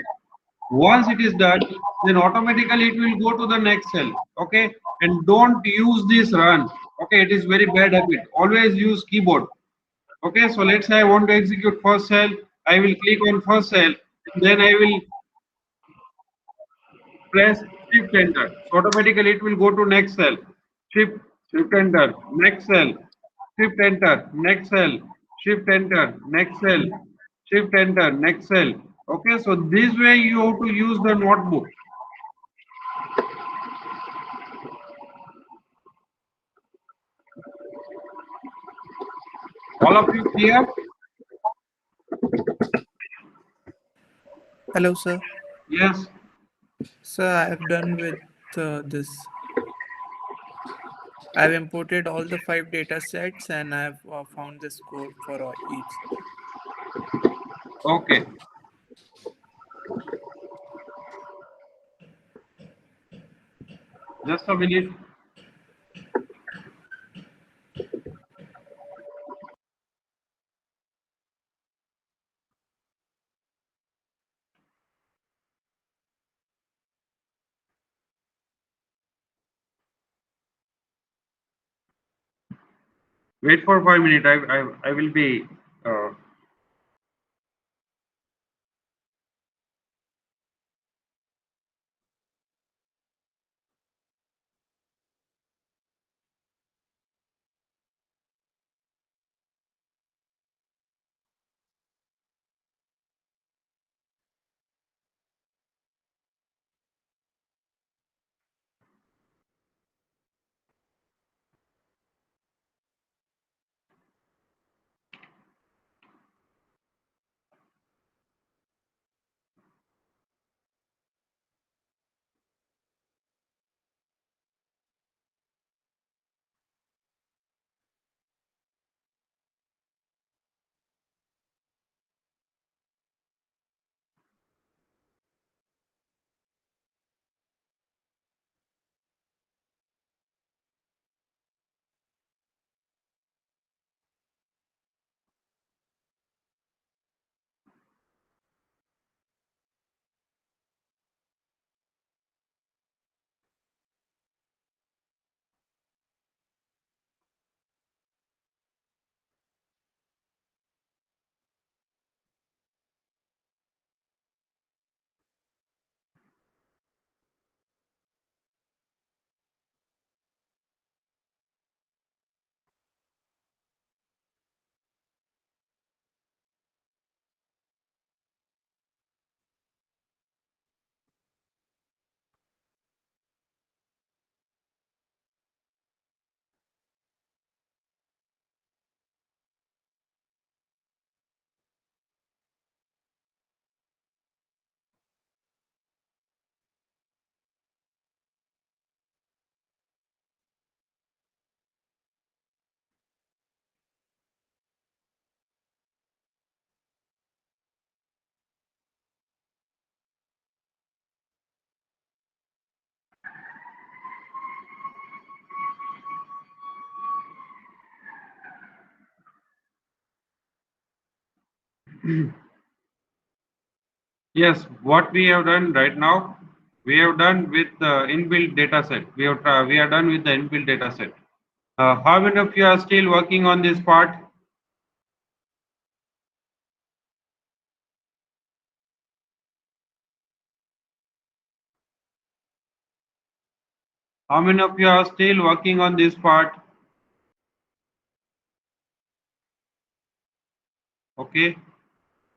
Once it is done, then automatically it will go to the next cell. Okay, and don't use this run. Okay, it is very bad habit. Always use keyboard. Okay, so let's say I want to execute first cell. I will click on first cell, and then I will press shift enter. So automatically it will go to next cell. Shift enter, next cell. Shift enter, next cell. Shift enter, next cell. Shift enter, next cell. Okay, so this way you have to use the notebook. All of you clear? Hello, sir. Yes. Sir, I have done with this. I've imported all the 5 data sets and I've found the score for each. Okay. Just a minute. Wait for 5 minutes. I will be. Yes, what we have done right now, we have done with the inbuilt data set. We are done with the inbuilt data set. How many of you are still working on this part? How many of you are still working on this part? Okay,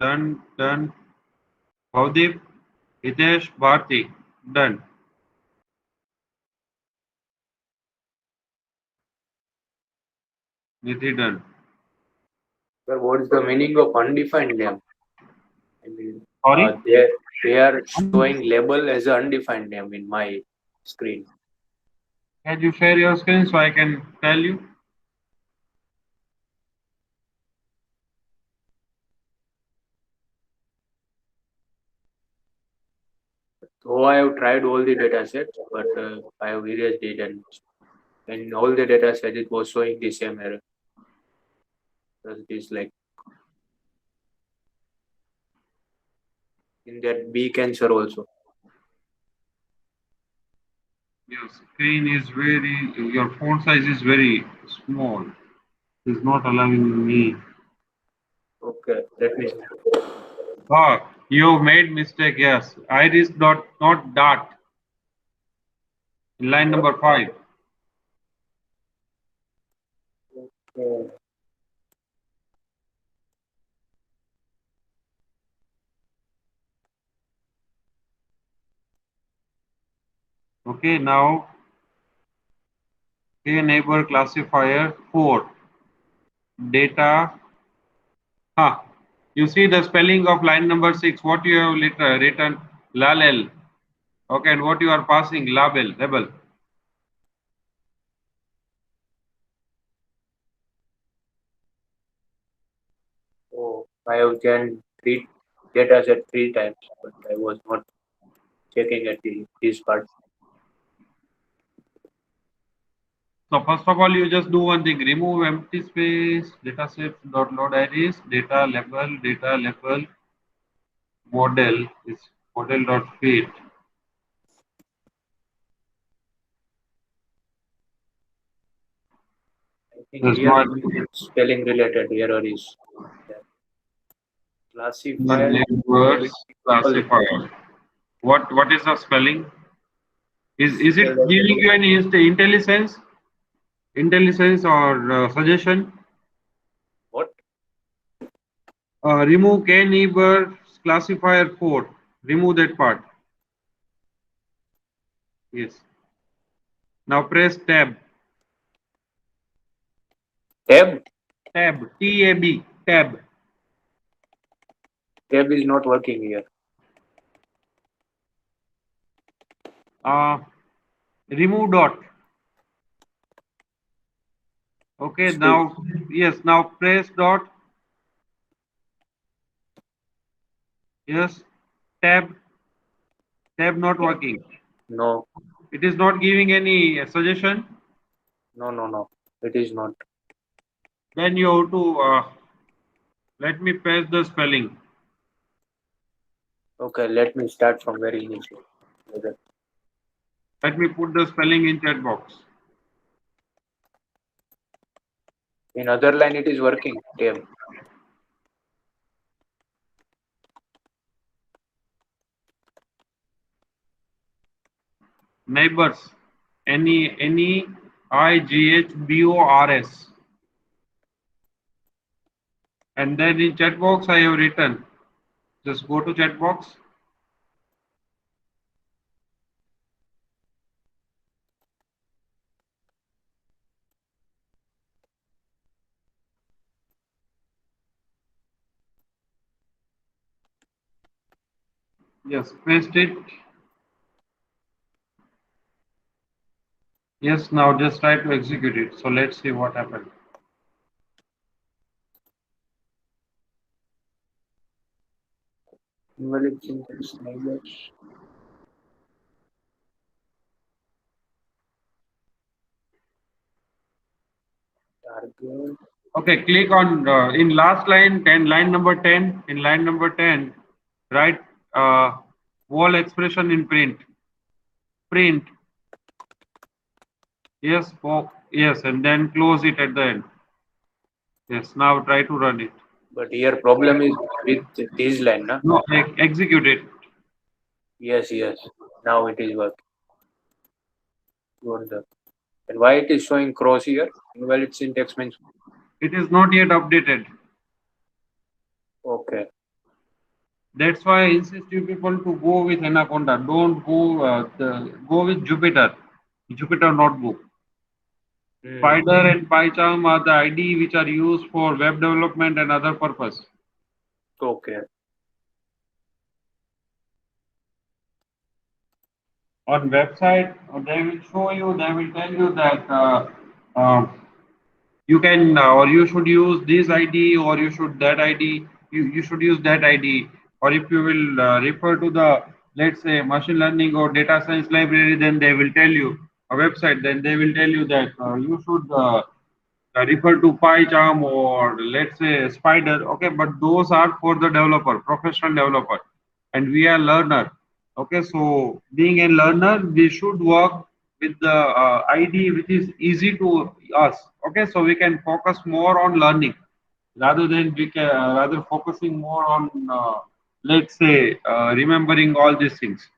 done. Bhavdeep, Hitesh, Bharti, done. Nidhi, done. Sir, what is the meaning of undefined name? I mean, Sorry? they are showing label as an undefined name in my screen. Can you share your screen so I can tell you? So I have tried all the data sets, but I have erased it, and in all the data sets it was showing the same error. So it is like in that B cancer also. Your screen is your font size is very small. It's not allowing me. Okay, let me see. Oh, you made mistake, yes. Iris dot, not dot. in line number 5. Okay. Okay, now K neighbor classifier 4 data. You see the spelling of line number 6. What you have written lalel. Okay, and what you are passing label. So I have done 3 data set 3 times, but I was not checking at this part. So first of all, you just do one thing: remove empty space, dataset dot load arrays, data label model is model dot fit. I think Does here not spelling related error is there. Classifier neighbors classifier. What is the spelling? Is it giving you any intelligence? Intelligence or suggestion? What? Remove K neighbor classifier 4. Remove that part. Yes. Now press tab. Tab? Tab. T-A-B. Tab. Tab is not working here. Remove dot. Okay, Space. now, yes, now press dot. Yes, tab. Tab not working. No, It is not giving any suggestion. no. It is not. Then you have to, let me paste the spelling. Okay, let me start from very initial. Let me put the spelling in chat box. In other line, it is working. Tab. Neighbors. N-E-I-G-H-B-O-R-S. And then in chat box I have written. Just go to chat box. Yes, paste it. Yes, now just try to execute it. So let's see what happened. Invalid syntax neighbors. Target. Okay, click on in last line 10, line number 10. In line number 10, write wall expression in print. Print. Yes, yes, and then close it at the end. Yes, now try to run it. But here problem is with this line, na? No, execute it. Yes. Now it is working. And why it is showing cross here? Invalid syntax means. It is not yet updated. Okay. That's why I insist you people to go with Anaconda. Don't go go with Jupyter. Jupyter Notebook. Spider and PyCharm are the IDE which are used for web development and other purpose. Okay. On website, they will show you, they will tell you that you can or you should use this ID or you should that ID. You should use that ID. Or if you will refer to the, let's say, machine learning or data science library, then they will tell you a website. Then they will tell you that you should refer to PyCharm or let's say Spider. Okay, but those are for the developer, professional developer, and we are learner. Okay, so being a learner, we should work with the ID which is easy to us. Okay, so we can focus more on learning rather than rather focusing more on let's say remembering all these things.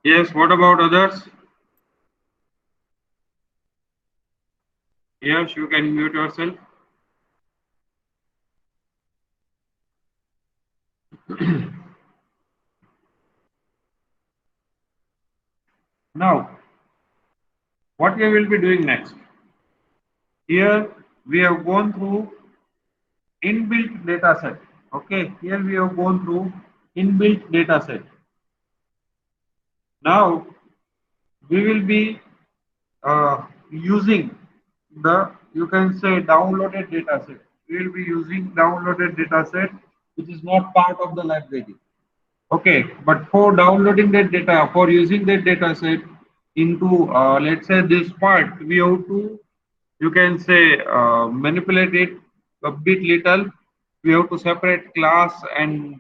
Yes, what about others? Yes, you can mute yourself. Now, what we will be doing next? Here we have gone through inbuilt data set. Okay, here we have gone through inbuilt data set. Now we will be using the, you can say, downloaded data set. We will be using downloaded data set which is not part of the library. Okay, but for downloading that data, for using that data set into let's say this part, we have to, you can say, manipulate it a bit little. We have to separate class and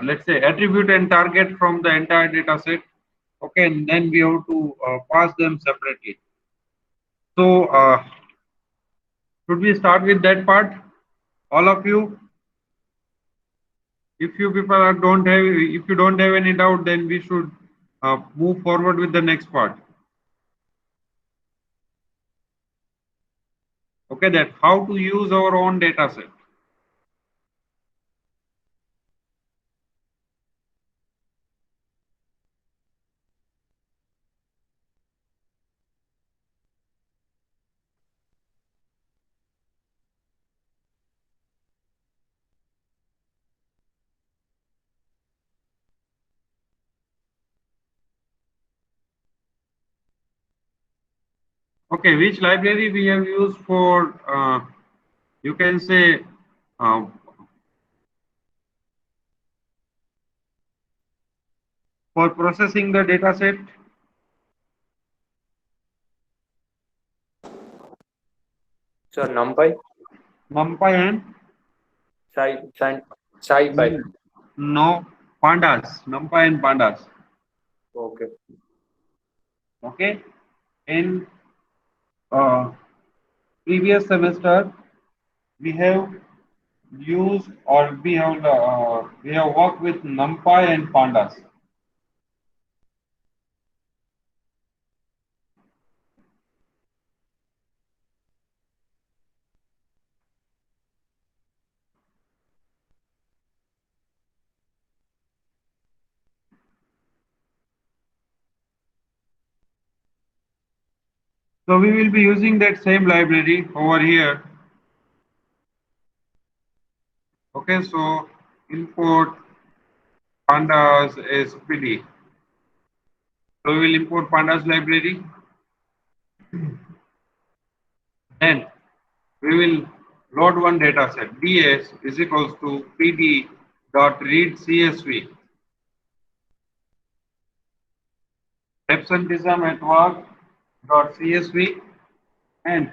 let's say attribute and target from the entire data set. Okay, and then we have to pass them separately. So should we start with that part? All of you? If you people don't have, if you don't have any doubt, then we should move forward with the next part. Okay, that how to use our own data set. Okay, which library we have used for, you can say, uh, for processing the data set? So NumPy, NumPy and? SciPy. No, Pandas, NumPy and Pandas. Okay. Okay, in previous semester, we have used, or we have worked with NumPy and Pandas. So we will be using that same library over here. Okay, so import pandas SPD. So we will import pandas library. Then we will load one data set. ds is equals to pd dot read csv. Absenteeism at work dot csv, and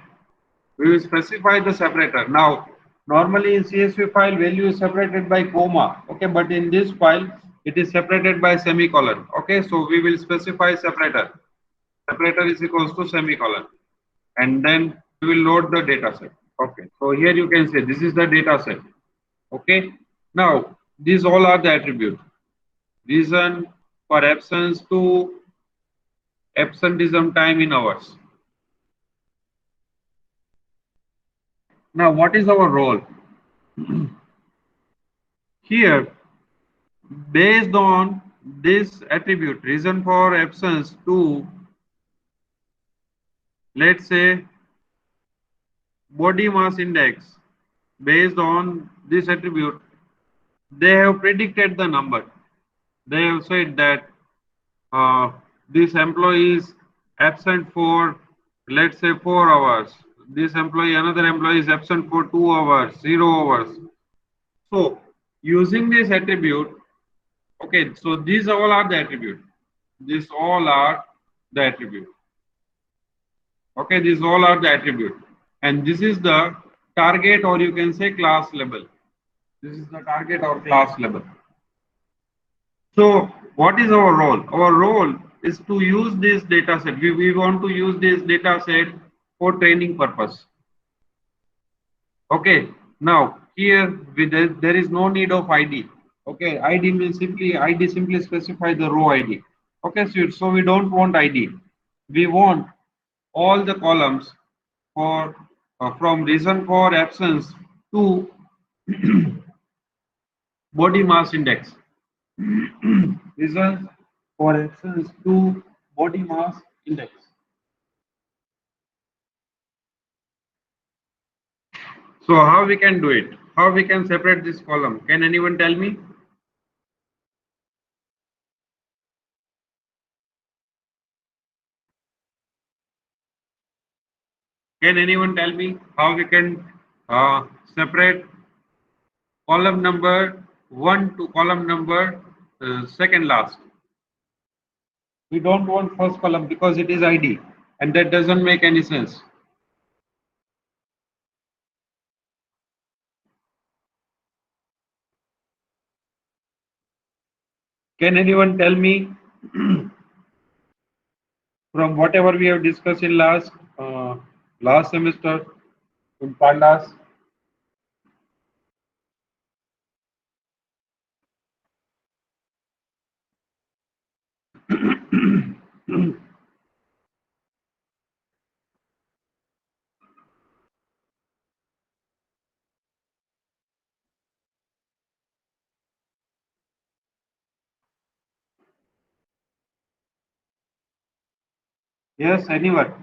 we will specify the separator. Now, normally in CSV file, value is separated by comma. Okay, but in this file, it is separated by semicolon. Okay, so we will specify separator. Separator is equals to semicolon, and then we will load the data set. Okay, so here you can say this is the data set. Okay, now these all are the attributes. Reason for absence to absenteeism time in hours. Now, what is our role? Here, based on this attribute, reason for absence to, let's say, body mass index, based on this attribute, they have predicted the number. They have said that this employee is absent for, let's say, 4 hours. This employee, another employee is absent for 2 hours, 0 hours. So, using this attribute, okay, so these all are the attribute. These all are the attribute. Okay, these all are the attribute. And this is the target, or you can say class level. This is the target or class level. So what is our role? Our role is to use this data set. We want to use this data set for training purpose. Okay, now here there is no need of ID. Okay, ID simply specify the row ID. Okay, so we don't want ID. We want all the columns for from reason for absence to body mass index. Reason for absence to body mass index. So how we can do it? How we can separate this column? Can anyone tell me? Can anyone tell me how we can separate column number 1 to column number second last? We don't want first column because it is ID and that doesn't make any sense. Can anyone tell me from whatever we have discussed in last semester in pandas? Yes, anyone?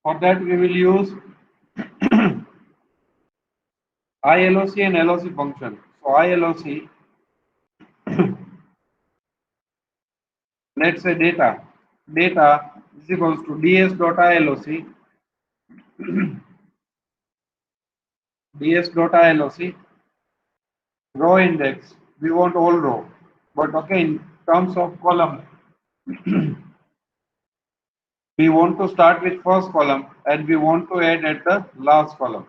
For that we will use ILOC and LOC function. So ILOC, let's say data is equals to ds.iloc ds.iloc row index. We want all row, but okay, in terms of column, we want to start with first column and we want to add at the last column.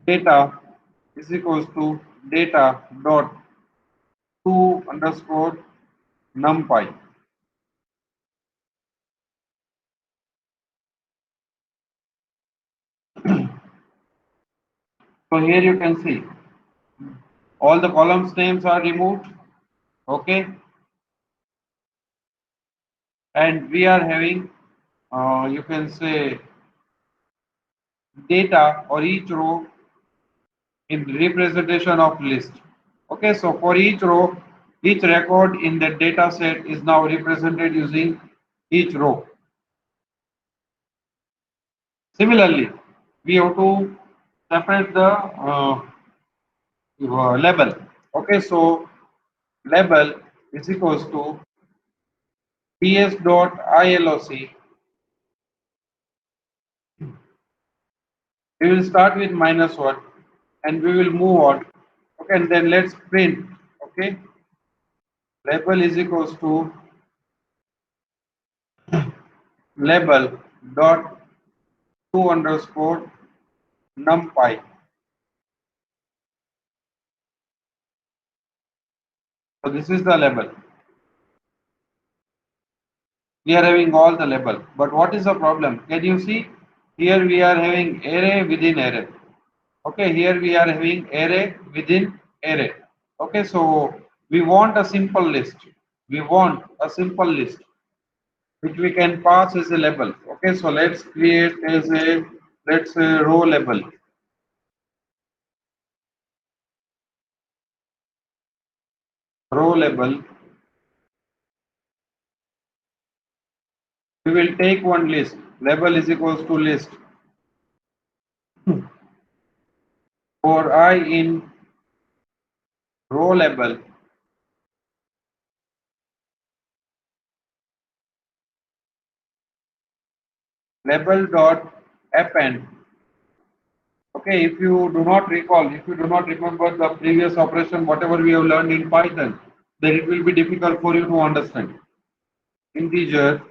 Data is equals to data dot to underscore numpy. So here you can see all the columns names are removed. Okay, and we are having you can say data or each row in representation of list. Okay, so for each row, each record in the data set is now represented using each row. Similarly, we have to separate the label. Okay, so label is equals to ds.iloc. We will start with -1 and we will move on. Okay, and then let's print. Okay, label is equals to label dot to underscore numpy. So this is the label. We are having all the label, but what is the problem? Can you see here we are having array within array. Okay, here we are having array within array. Okay, so we want a simple list. We want a simple list which we can pass as a label. Okay, so let's create as a let's say row label. Row label. We will take one list. Label is equals to list. For I in row label, label dot append. Okay, if you do not recall, if you do not remember the previous operation, whatever we have learned in Python, then it will be difficult for you to understand. Integer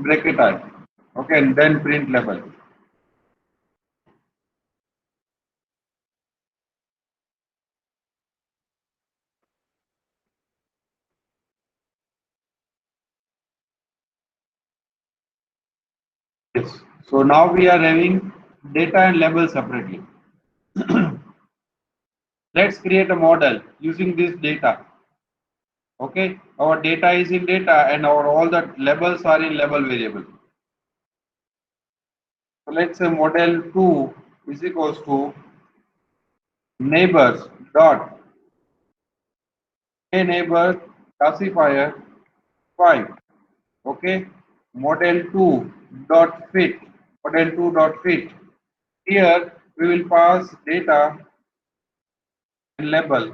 bracket I. Okay, and then print label. Yes. So now we are having data and label separately. Let's create a model using this data. Okay, our data is in data and our all the labels are in label variable. So let's say model 2 is equals to neighbors dot a neighbor classifier 5. Okay, model 2 dot fit, model 2 dot fit. Here we will pass data and label.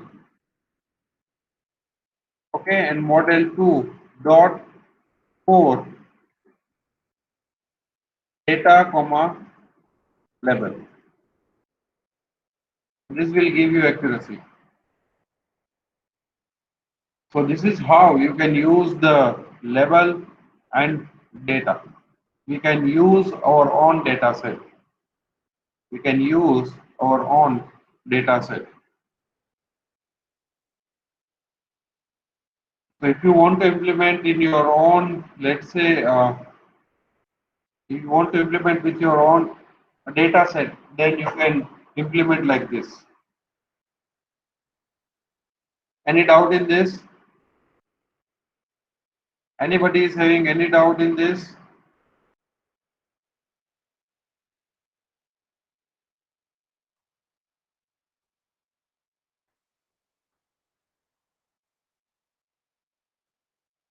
Okay, and model 2 dot 4 data comma label. This will give you accuracy. So this is how you can use the label and data. We can use our own data set. We can use our own data set. So if you want to implement in your own, let's say, if you want to implement with your own data set, then you can implement like this. Any doubt in this? Anybody is having any doubt in this?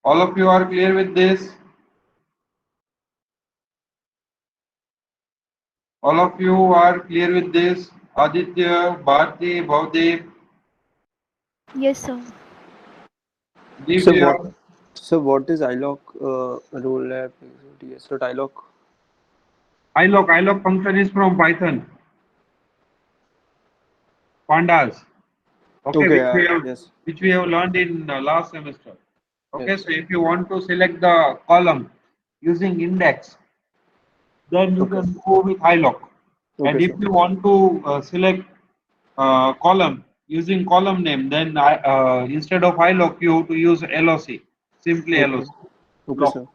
All of you are clear with this? All of you are clear with this? Aditya, Bharti, Bhavdev, Yes, sir. So Divya. what is iloc role app? Yes, so iloc. iloc function is from Python. Pandas. Okay, Okay, yes, which we have learned in last semester. Okay, yes. so if you want to select the column using index, then you Okay, can go with iloc. okay, And if sir. you want to select column using column name, then instead of iloc, you have to use loc, simply Okay, loc. okay, Loc. sir.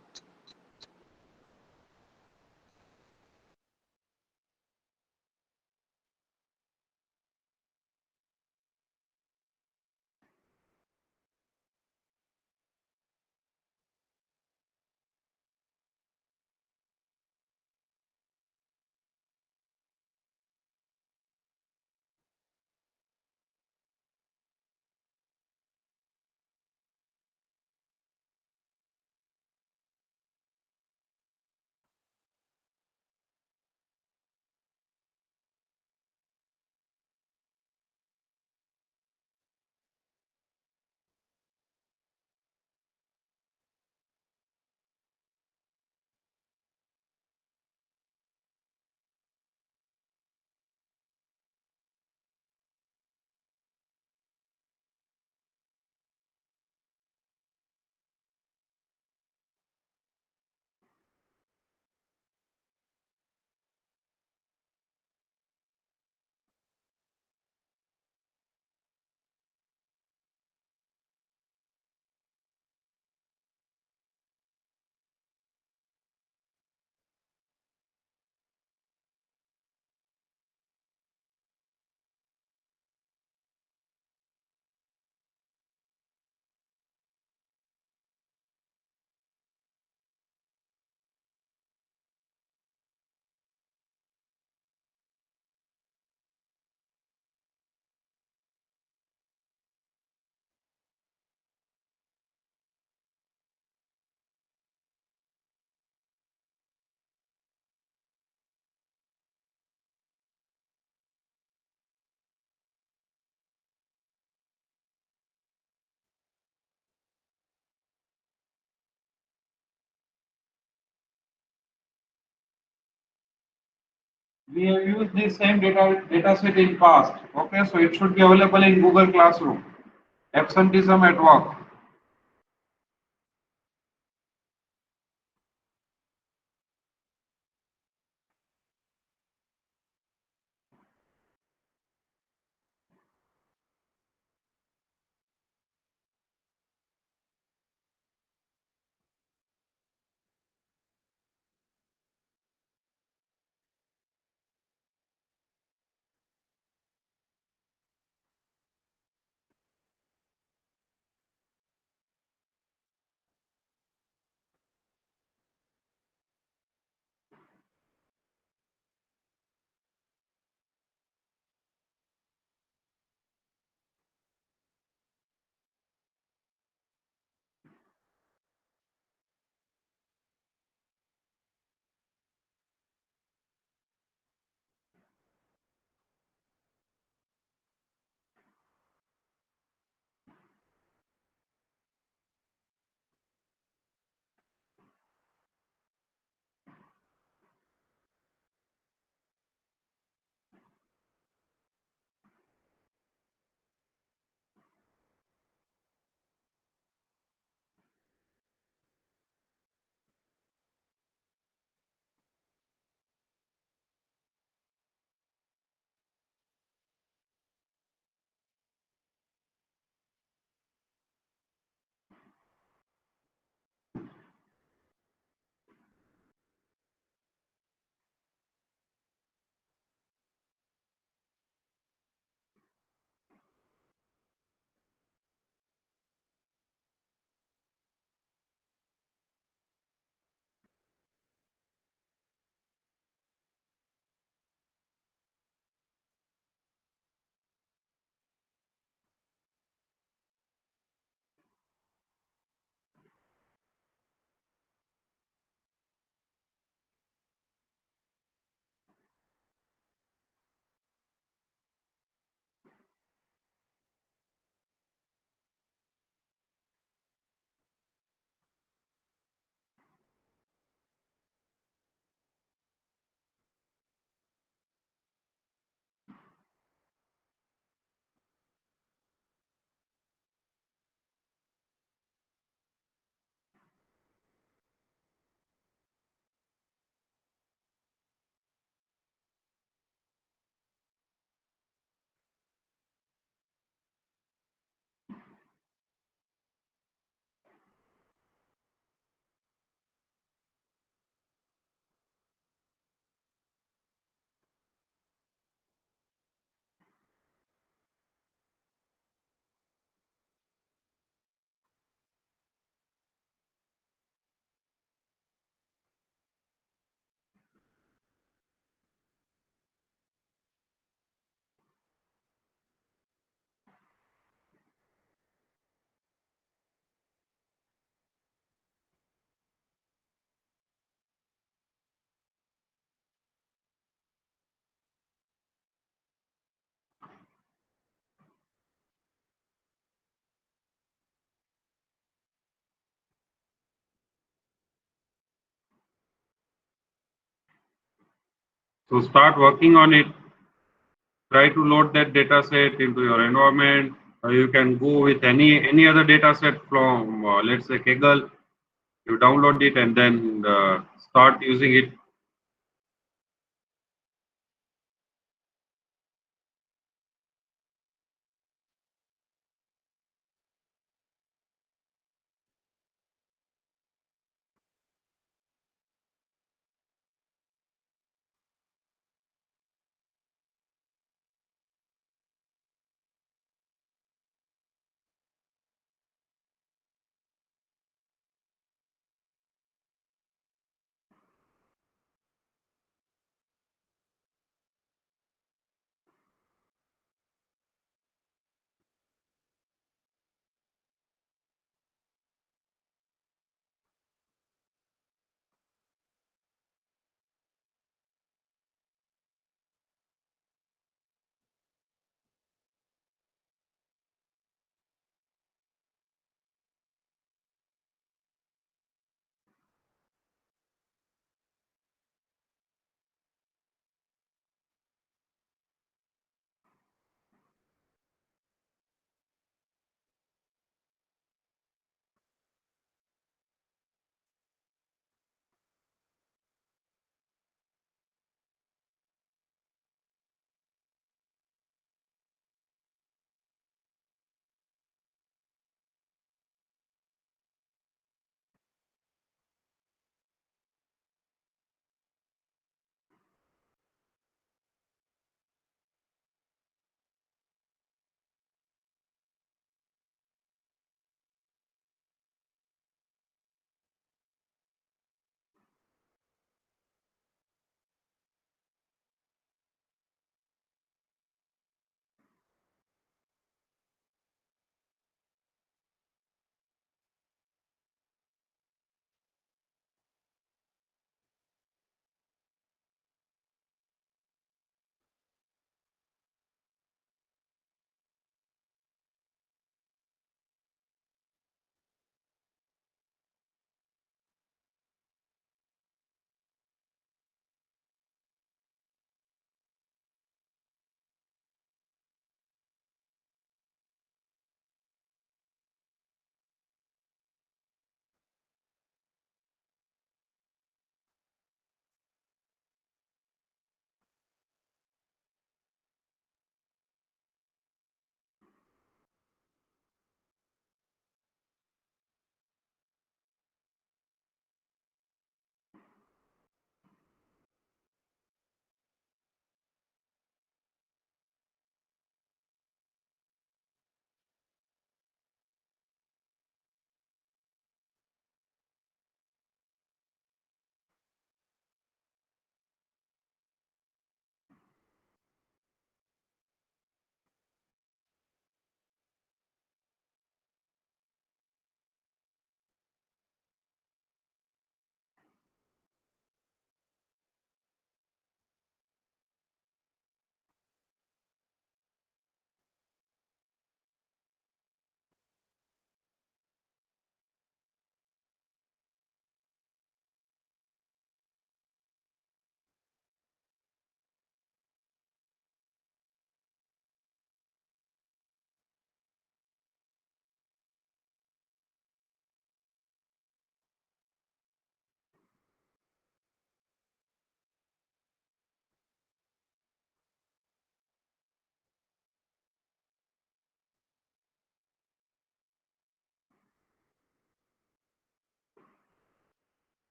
We have used this same data set in past. Okay, so it should be available in Google Classroom. Absenteeism at work. So start working on it. Try to load that data set into your environment. You can go with any other data set from let's say Kaggle. You download it and then start using it.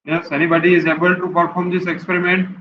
Yes, anybody is able to perform this experiment?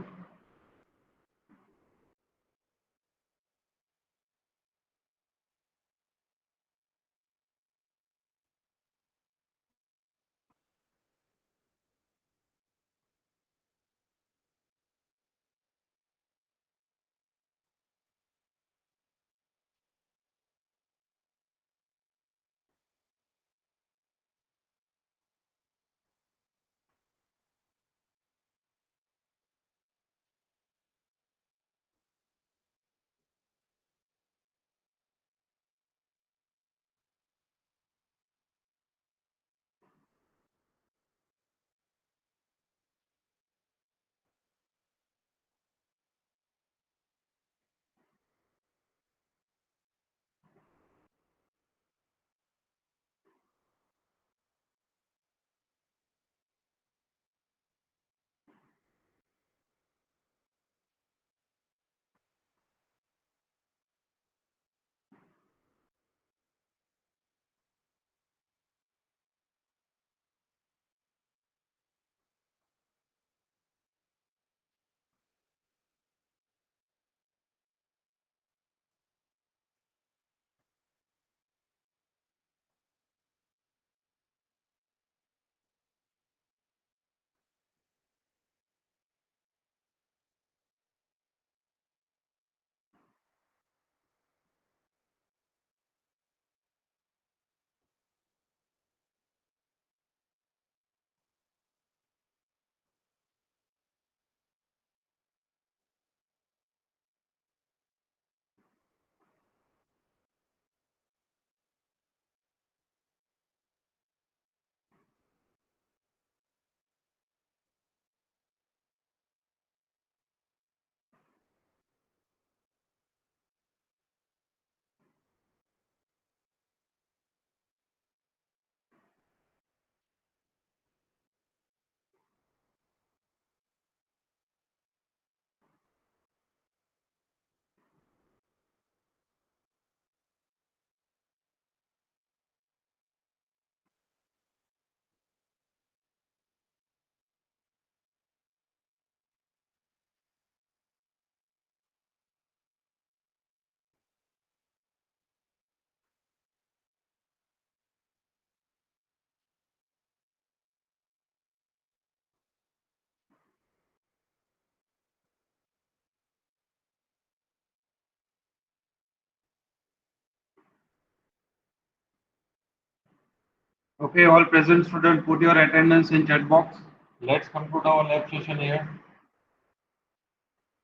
Okay, all present students, put your attendance in chat box. Let's conclude our lab session here.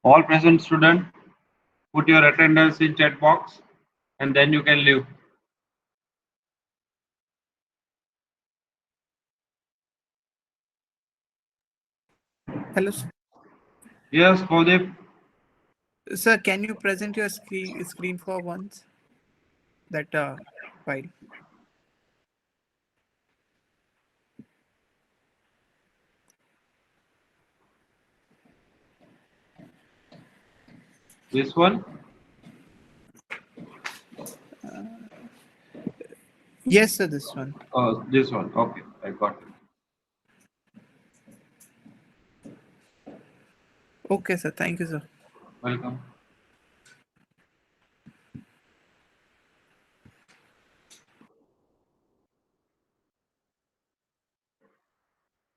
All present students, put your attendance in chat box, and then you can leave. Hello, sir. Yes, Kodeep. Sir, can you present your screen for once? That file. This one. Yes, sir, this one. This one. Okay, I got it. Okay, sir. Thank you, sir. Welcome.